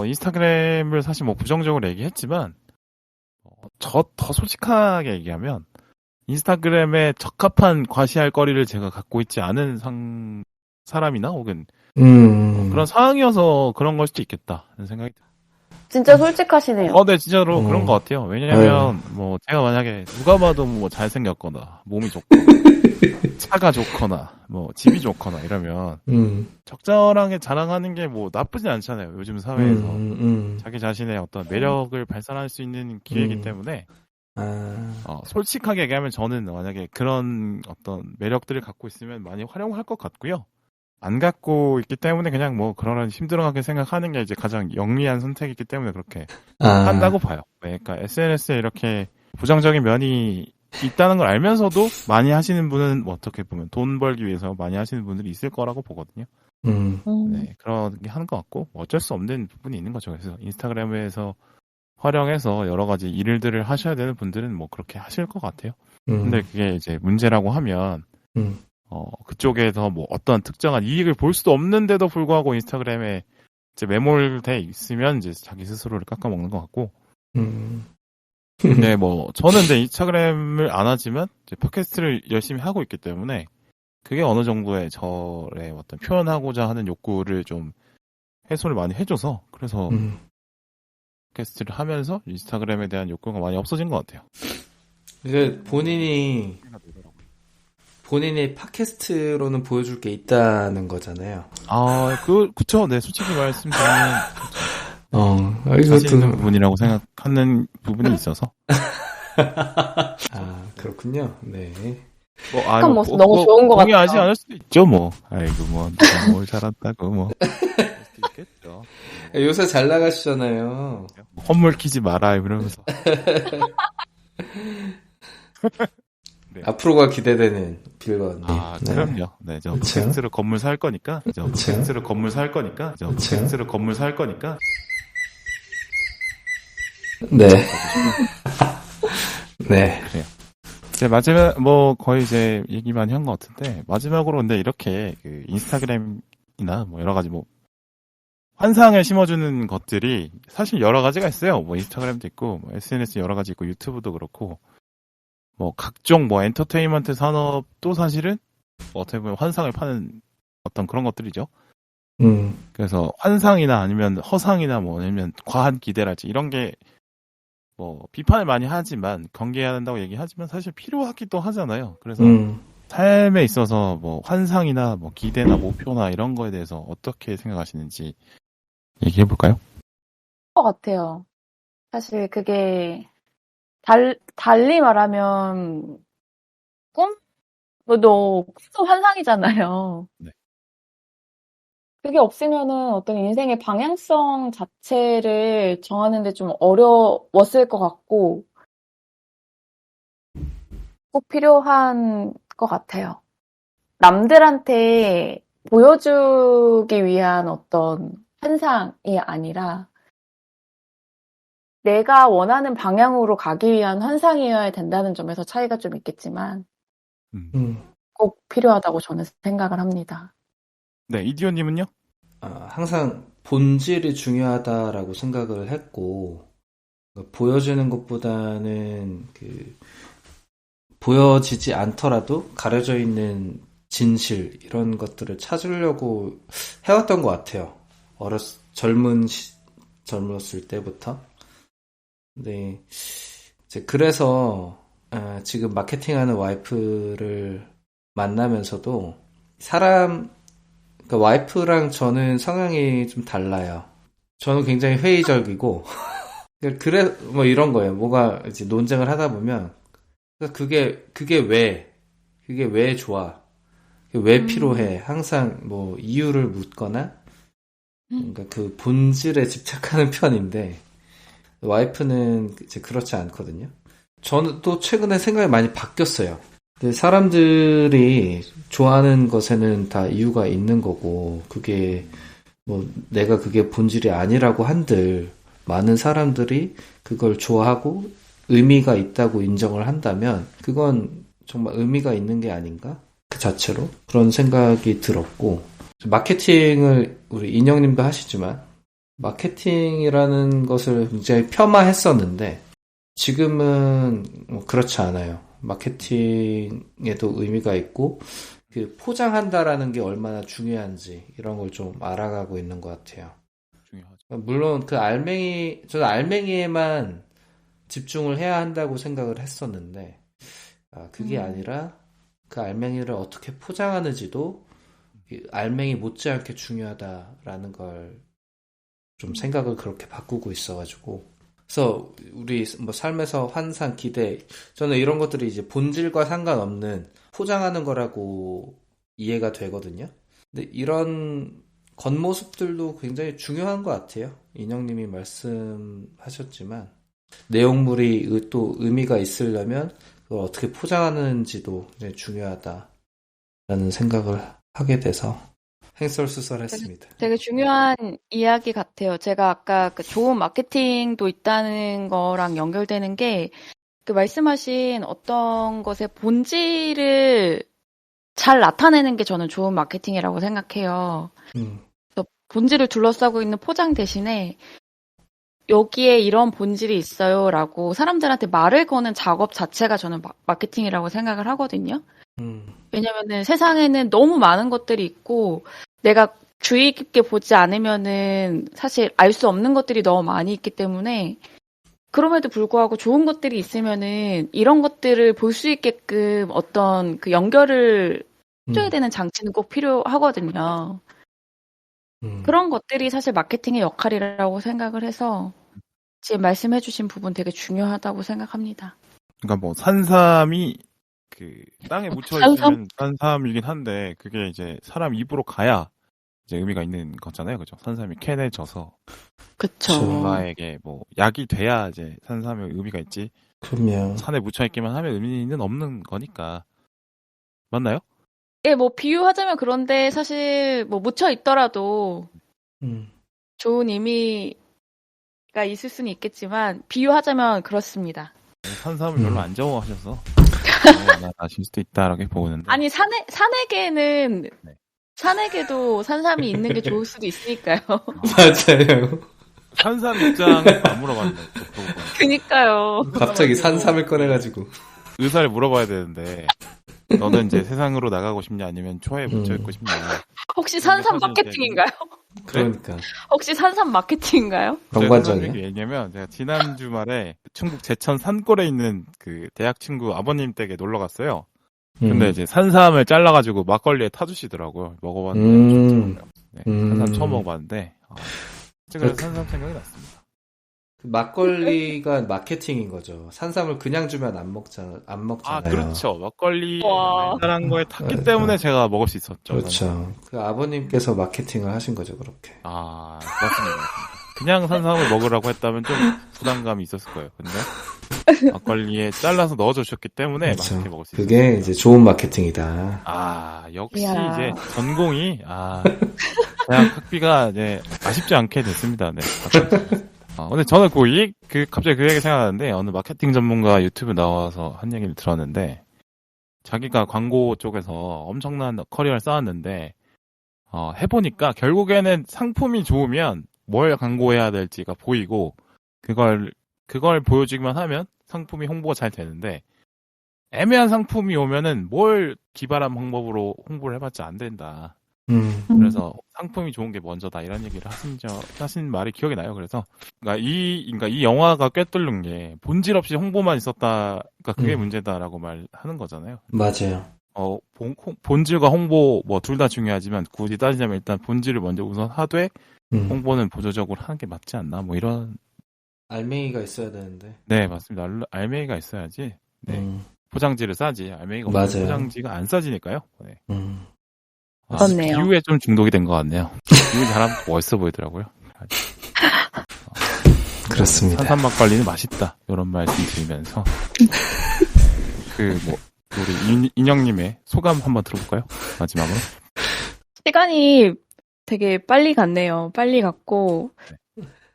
인스타그램을 사실 부정적으로 얘기했지만 더 솔직하게 얘기하면 인스타그램에 적합한 과시할 거리를 제가 갖고 있지 않은 사람이나 혹은 그런 상황이어서 그런 걸 수도 있겠다는 생각이 들어요. 진짜 솔직하시네요. 네, 진짜로 그런 것 같아요. 왜냐면 제가 만약에 누가 봐도 잘생겼거나 몸이 좋거나 차가 좋거나 뭐 집이 좋거나 이러면 적절하게 자랑하는 게 뭐 나쁘진 않잖아요. 요즘 사회에서 자기 자신의 어떤 매력을 발산할 수 있는 기회이기 때문에 솔직하게 얘기하면 저는 만약에 그런 어떤 매력들을 갖고 있으면 많이 활용할 것 같고요. 안 갖고 있기 때문에 그냥 뭐 그런 힘들어하게 생각하는 게 이제 가장 영리한 선택이기 때문에 그렇게 한다고 봐요. 네, 그러니까 SNS에 이렇게 부정적인 면이 있다는 걸 알면서도 많이 하시는 분은 뭐 어떻게 보면 돈 벌기 위해서 많이 하시는 분들이 있을 거라고 보거든요. 네, 그렇게 하는 것 같고 어쩔 수 없는 부분이 있는 거죠. 그래서 인스타그램에서 활용해서 여러 가지 일들을 하셔야 되는 분들은 뭐 그렇게 하실 것 같아요. 근데 그게 이제 문제라고 하면 그쪽에서 뭐 어떤 특정한 이익을 볼 수도 없는데도 불구하고 인스타그램에 이제 매몰돼 있으면 이제 자기 스스로를 깎아먹는 것 같고. 네, 뭐 저는 이제 인스타그램을 안 하지만 이제 팟캐스트를 열심히 하고 있기 때문에 그게 어느 정도의 저의 어떤 표현하고자 하는 욕구를 좀 해소를 많이 해줘서 그래서 팟캐스트를 하면서 인스타그램에 대한 욕구가 많이 없어진 것 같아요. 이게 본인이 팟캐스트로는 보여줄 게 있다는 거잖아요. 그쵸. 네, 솔직히 말씀드리면 이것도 자신 있는 부분이라고 생각하는 부분이 있어서. 그렇군요. 네. 약간 너무 좋은 것 같아요. 동의하지 않을 수도 있죠, 뭐. 아이고, 뭐, 누가 뭘 잘한다고, 뭐. 그럴 수도 있겠죠. 요새 잘 나가시잖아요. 헛물 키지 마라, 이러면서. 네. 앞으로가 기대되는 빌건. 그럼요. 네, 저 팟캐스트로 건물 살 거니까. 팟캐스트로 건물 살 거니까. 팟캐스트로 건물 살 거니까. 네. 네. 그래요. 이제 마지막, 뭐, 거의 이제 얘기 많이 한 것 같은데, 마지막으로 근데 이렇게 그 인스타그램이나 뭐 여러 가지 뭐, 환상을 심어주는 것들이 사실 여러 가지가 있어요. 뭐 인스타그램도 있고, 뭐 SNS 여러 가지 있고, 유튜브도 그렇고, 뭐 각종 뭐 엔터테인먼트 산업도 사실은 뭐 어떻게 보면 환상을 파는 어떤 그런 것들이죠. 그래서 환상이나 아니면 허상이나 뭐 아니면 과한 기대랄지 이런 게 뭐 비판을 많이 하지만 경계해야 한다고 얘기하지만 사실 필요하기도 하잖아요. 그래서 삶에 있어서 뭐 환상이나 뭐 기대나 목표나 이런 거에 대해서 어떻게 생각하시는지 얘기해 볼까요? 것 같아요. 사실 그게 달리 말하면 꿈도 환상이잖아요. 네. 그게 없으면은 어떤 인생의 방향성 자체를 정하는데 좀 어려웠을 것 같고 꼭 필요한 것 같아요. 남들한테 보여주기 위한 어떤 환상이 아니라 내가 원하는 방향으로 가기 위한 환상이어야 된다는 점에서 차이가 좀 있겠지만 꼭 필요하다고 저는 생각을 합니다. 네, 이디오님은요? 항상 본질이 중요하다라고 생각을 했고, 보여지는 것보다는 보여지지 않더라도 가려져 있는 진실, 이런 것들을 찾으려고 해왔던 것 같아요. 젊었을 때부터. 네. 그래서, 지금 마케팅하는 와이프를 만나면서도 그러니까 와이프랑 저는 성향이 좀 달라요. 저는 굉장히 회의적이고, 뭐 이런 거예요. 뭐가 이제 논쟁을 하다 보면, 그게 왜 좋아? 그게 왜 필요해? 항상 뭐 이유를 묻거나, 그러니까 그 본질에 집착하는 편인데, 와이프는 이제 그렇지 않거든요. 저는 또 최근에 생각이 많이 바뀌었어요. 근데 사람들이 좋아하는 것에는 다 이유가 있는 거고, 그게 뭐 내가 그게 본질이 아니라고 한들 많은 사람들이 그걸 좋아하고 의미가 있다고 인정을 한다면 그건 정말 의미가 있는 게 아닌가? 그 자체로 그런 생각이 들었고, 마케팅을 우리 인형님도 하시지만 마케팅이라는 것을 굉장히 폄하했었는데 지금은 뭐 그렇지 않아요. 마케팅에도 의미가 있고 그 포장한다라는 게 얼마나 중요한지 이런 걸 좀 알아가고 있는 것 같아요. 중요하죠. 물론 저는 알맹이에만 집중을 해야 한다고 생각을 했었는데 그게 아니라 그 알맹이를 어떻게 포장하는지도 이 알맹이 못지않게 중요하다라는 걸 좀 생각을 그렇게 바꾸고 있어가지고. 그래서 우리 뭐 삶에서 환상, 기대, 저는 이런 것들이 이제 본질과 상관없는 포장하는 거라고 이해가 되거든요. 근데 이런 겉모습들도 굉장히 중요한 것 같아요. 인형님이 말씀하셨지만 내용물이 또 의미가 있으려면 그걸 어떻게 포장하는지도 굉장히 중요하다라는 생각을 하게 돼서 횡설수설했습니다. 되게 중요한 이야기 같아요. 제가 아까 그 좋은 마케팅도 있다는 거랑 연결되는 게 그 말씀하신 어떤 것의 본질을 잘 나타내는 게 저는 좋은 마케팅이라고 생각해요. 그래서 본질을 둘러싸고 있는 포장 대신에 여기에 이런 본질이 있어요라고 사람들한테 말을 거는 작업 자체가 저는 마케팅이라고 생각을 하거든요. 왜냐면은 세상에는 너무 많은 것들이 있고 내가 주의 깊게 보지 않으면은 사실 알 수 없는 것들이 너무 많이 있기 때문에 그럼에도 불구하고 좋은 것들이 있으면은 이런 것들을 볼 수 있게끔 어떤 그 연결을 해줘야 되는 장치는 꼭 필요하거든요. 그런 것들이 사실 마케팅의 역할이라고 생각을 해서 지금 말씀해주신 부분 되게 중요하다고 생각합니다. 그러니까 뭐 산삼이 그 땅에 묻혀 있으면 산삼이긴 한데 그게 이제 사람 입으로 가야 이제 의미가 있는 거잖아요, 그죠? 산삼이 캐내져서 그쵸. 누군가에게 뭐 약이 돼야 이제 산삼의 의미가 있지. 그럼요. 산에 묻혀 있기만 하면 의미는 없는 거니까. 맞나요? 예, 뭐 비유하자면 그런데 사실 뭐 묻혀 있더라도 좋은 의미가 있을 수는 있겠지만 비유하자면 그렇습니다. 산삼을 별로 안 좋아하셔서 아실 수도 있다라고 보는데. 아니 산에게는 네. 산에게도 산삼이 있는 게 좋을 수도 있으니까요. 맞아요. 산삼 입장을 안 물어봤는데. 그니까요. 갑자기 산삼을 꺼내가지고. 의사를 물어봐야 되는데 너는 이제 세상으로 나가고 싶냐 아니면 초에 묻혀 있고 싶냐. 혹시 산삼 마케팅인가요? 그러니까. 혹시 산삼 마케팅인가요? 정반전이야. 왜냐면 제가 지난 주말에 충북 제천 산골에 있는 그 대학 친구 아버님 댁에 놀러 갔어요. 근데 이제 산삼을 잘라가지고 막걸리에 타주시더라고요. 먹어봤는데 네, 산삼 처음 먹어봤는데 그래서 산삼 생각이 났습니다. 막걸리가 마케팅인 거죠. 산삼을 그냥 주면 안 먹잖아요. 그렇죠. 막걸리 와. 달달한 거에 탔기 때문에 제가 먹을 수 있었죠. 그렇죠. 그 아버님께서 마케팅을 하신 거죠, 그렇게. 맞습니다. 그냥 산삼을 먹으라고 했다면 좀 부담감이 있었을 거예요. 근데 막걸리에 잘라서 넣어주셨기 때문에 그렇죠. 맛있게 먹을 수 있어요. 그게 이제 좋은 마케팅이다. 역시 이야. 이제 전공이 대학 학비가 이제 아쉽지 않게 됐습니다. 네. 근데 저는 갑자기 그 얘기 생각나는데 어느 마케팅 전문가 유튜브 나와서 한 얘기를 들었는데 자기가 광고 쪽에서 엄청난 커리어를 쌓았는데 해보니까 결국에는 상품이 좋으면 뭘 광고해야 될지가 보이고 그걸 보여주기만 하면 상품이 홍보가 잘 되는데 애매한 상품이 오면은 뭘 기발한 방법으로 홍보를 해봤자 안 된다. 그래서 상품이 좋은 게 먼저다 이런 얘기를 하신 말이 기억이 나요. 그래서 그러니까 이 영화가 꿰뚫는 게 본질 없이 홍보만 있었다. 그러니까 그게 문제다라고 말하는 거잖아요. 맞아요. 본질과 홍보 뭐 둘 다 중요하지만 굳이 따지자면 일단 본질을 먼저 우선하되 홍보는 보조적으로 하는 게 맞지 않나 뭐 이런. 알맹이가 있어야 되는데. 네, 맞습니다. 알맹이가 있어야지. 네. 포장지를 싸지. 알맹이가 없는 맞아요. 포장지가 안 싸지니까요. 네. 그렇네요. 비유에 좀 중독이 된 것 같네요. 비유 잘하면 멋있어 보이더라고요. 그렇습니다. 산삼 막걸리는 맛있다. 이런 말씀 드리면서 우리 인형님의 소감 한번 들어볼까요? 마지막으로. 시간이 되게 빨리 갔네요. 빨리 갔고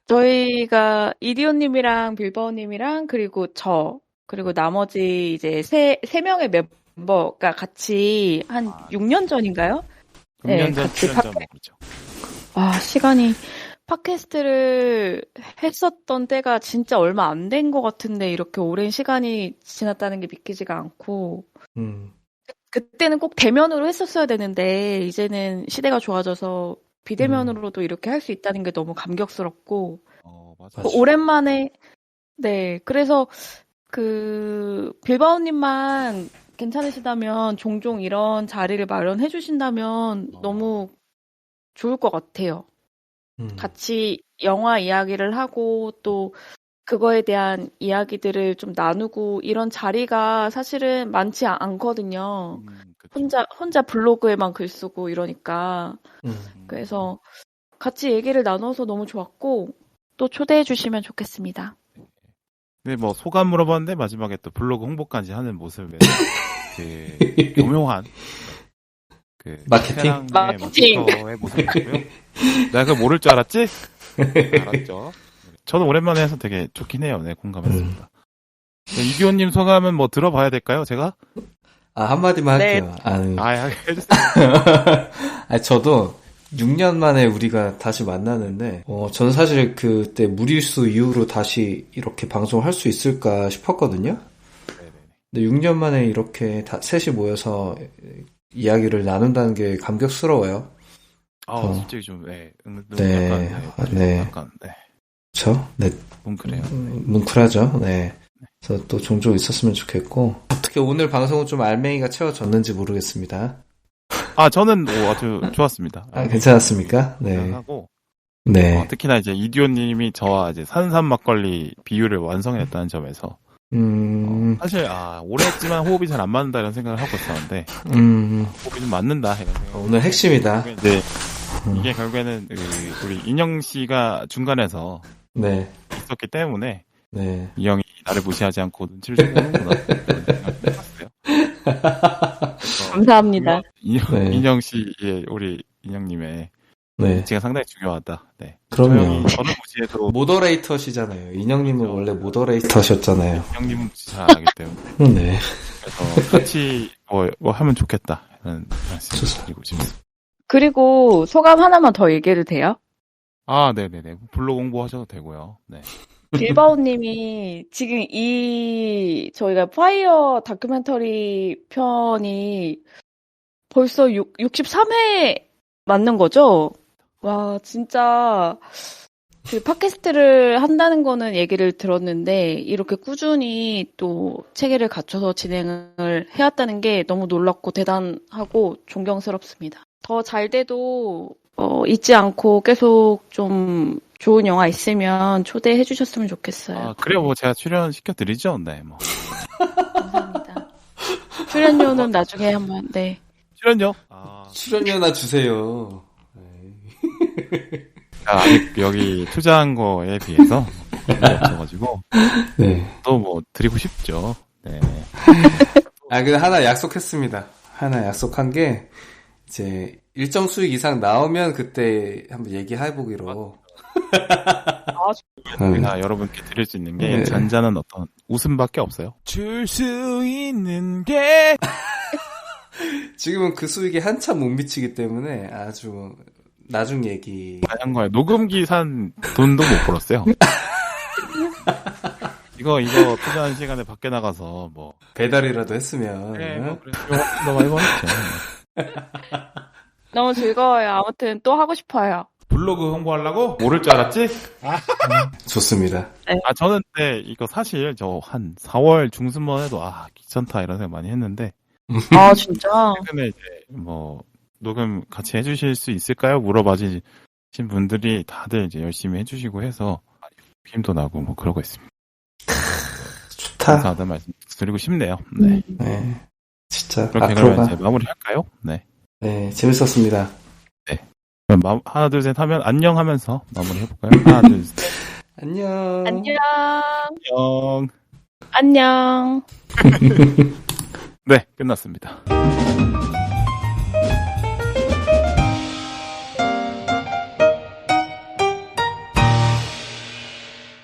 저희가 이디오님이랑 빌바오님이랑 그리고 그리고 나머지 이제 세 명의 멤버가 같이 한 6년 전인가요? 6년 전, 같이 7년 전 그렇죠. 시간이 팟캐스트를 했었던 때가 진짜 얼마 안 된 것 같은데 이렇게 오랜 시간이 지났다는 게 믿기지가 않고 그때는 꼭 대면으로 했었어야 되는데 이제는 시대가 좋아져서 비대면으로도 이렇게 할 수 있다는 게 너무 감격스럽고 맞아요. 오랜만에 그래서 빌바오님만 괜찮으시다면 종종 이런 자리를 마련해 주신다면 너무 좋을 것 같아요. 같이 영화 이야기를 하고 또 그거에 대한 이야기들을 좀 나누고 이런 자리가 사실은 많지 않거든요. 그쵸. 혼자 블로그에만 글 쓰고 이러니까. 그래서 같이 얘기를 나눠서 너무 좋았고 또 초대해 주시면 좋겠습니다. 네, 뭐 소감 물어봤는데 마지막에 또 블로그 홍보까지 하는 모습에 그 교묘한 그 마케팅? 마케터의 모습이고요. 내가 그걸 모를 줄 알았지? 알았죠. 저도 오랜만에 해서 되게 좋긴 해요. 네, 공감했습니다. 네, 이기호님 소감은 뭐 들어봐야 될까요? 제가? 한마디만 네. 할게요. 해주세요. 저도 6년 만에 우리가 다시 만나는데, 저는 사실 그때 무리수 이후로 다시 이렇게 방송을 할 수 있을까 싶었거든요. 근데 6년 만에 이렇게 셋이 모여서 이야기를 나눈다는 게 감격스러워요. 솔직히 좀, 네, 네, 약간, 네. 그쵸? 네. 뭉클해요. 뭉클하죠. 네. 그래서 또 종종 있었으면 좋겠고, 어떻게 오늘 방송은 좀 알맹이가 채워졌는지 모르겠습니다. 저는 뭐 아주 좋았습니다. 괜찮았습니까? 네. 하고, 네. 특히나 이제 이디오님이 저와 이제 산삼 막걸리 비율을 완성했다는 점에서, 사실, 오래 했지만 호흡이 잘 안 맞는다 이런 생각을 하고 있었는데, 호흡이 좀 맞는다 이런 생각. 오늘 핵심이다. 이제, 이게 결국에는, 우리 인영 씨가 중간에서, 네. 있었기 때문에, 네. 이 형이 나를 무시하지 않고 눈치를 좀 보는구나. 그런 생각을 해봤어요. 감사합니다. 인영 씨의, 우리 인영님의, 네. 제가 상당히 중요하다. 네. 그럼요. 저는 무시해도 모더레이터시잖아요. 인형님은 원래 모더레이터셨잖아요. 인영님은 무시 잘 안 하기 때문에. 네. 그래서 같이 뭐 하면 좋겠다. 이런 말씀 드리고 싶습니다. 그리고 소감 하나만 더 얘기해도 돼요? 네네네. 블로그 홍보하셔도 되고요. 네. 빌바오님이 지금 저희가 파이어 다큐멘터리 편이 벌써 63회 맞는 거죠? 와, 진짜 그 팟캐스트를 한다는 거는 얘기를 들었는데 이렇게 꾸준히 또 체계를 갖춰서 진행을 해왔다는 게 너무 놀랍고 대단하고 존경스럽습니다. 더 잘 돼도 잊지 않고 계속 좀 좋은 영화 있으면 초대해 주셨으면 좋겠어요. 그래요. 뭐 제가 출연시켜드리죠. 네, 뭐. 감사합니다. 출연료는 나중에 한번, 네. 출연료? 출연료나 주세요. 아직 여기 투자한 거에 비해서 없어가지고 네. 또 뭐 드리고 싶죠. 네. 근데 하나 약속했습니다. 하나 약속한 게 이제 일정 수익 이상 나오면 그때 한번 얘기해보기로. 우리가 여러분께 드릴 수 있는 게 잔잔한 어떤 웃음밖에 없어요. 줄 수 있는 게 지금은 그 수익에 한참 못 미치기 때문에 아주 나중 얘기. 한 거예요. 녹음기 산 돈도 못 벌었어요. 이거 투자한 시간에 밖에 나가서 뭐 배달이라도 했으면. 네, 뭐 그래서 너무 많이 벌었죠. 너무 즐거워요. 아무튼 또 하고 싶어요. 블로그 홍보하려고? 모를 줄 알았지? 좋습니다. 네. 저는 이거 사실 저 한 4월 중순만 해도 귀찮다 이런 생각 많이 했는데 진짜? 최근에 이제 뭐 녹음 같이 해주실 수 있을까요? 물어봐주신 분들이 다들 이제 열심히 해주시고 해서 힘도 나고 뭐 그러고 있습니다. 좋다. 감사하다는 말씀 드리고 싶네요. 네. 네. 진짜. 그렇게 그러면 이제 마무리할까요? 네. 네, 재밌었습니다. 네. 그럼 하나, 둘, 셋 하면 안녕 하면서 마무리 해볼까요? 하나, 둘, 셋. 안녕. 안녕. 안녕. 네, 끝났습니다.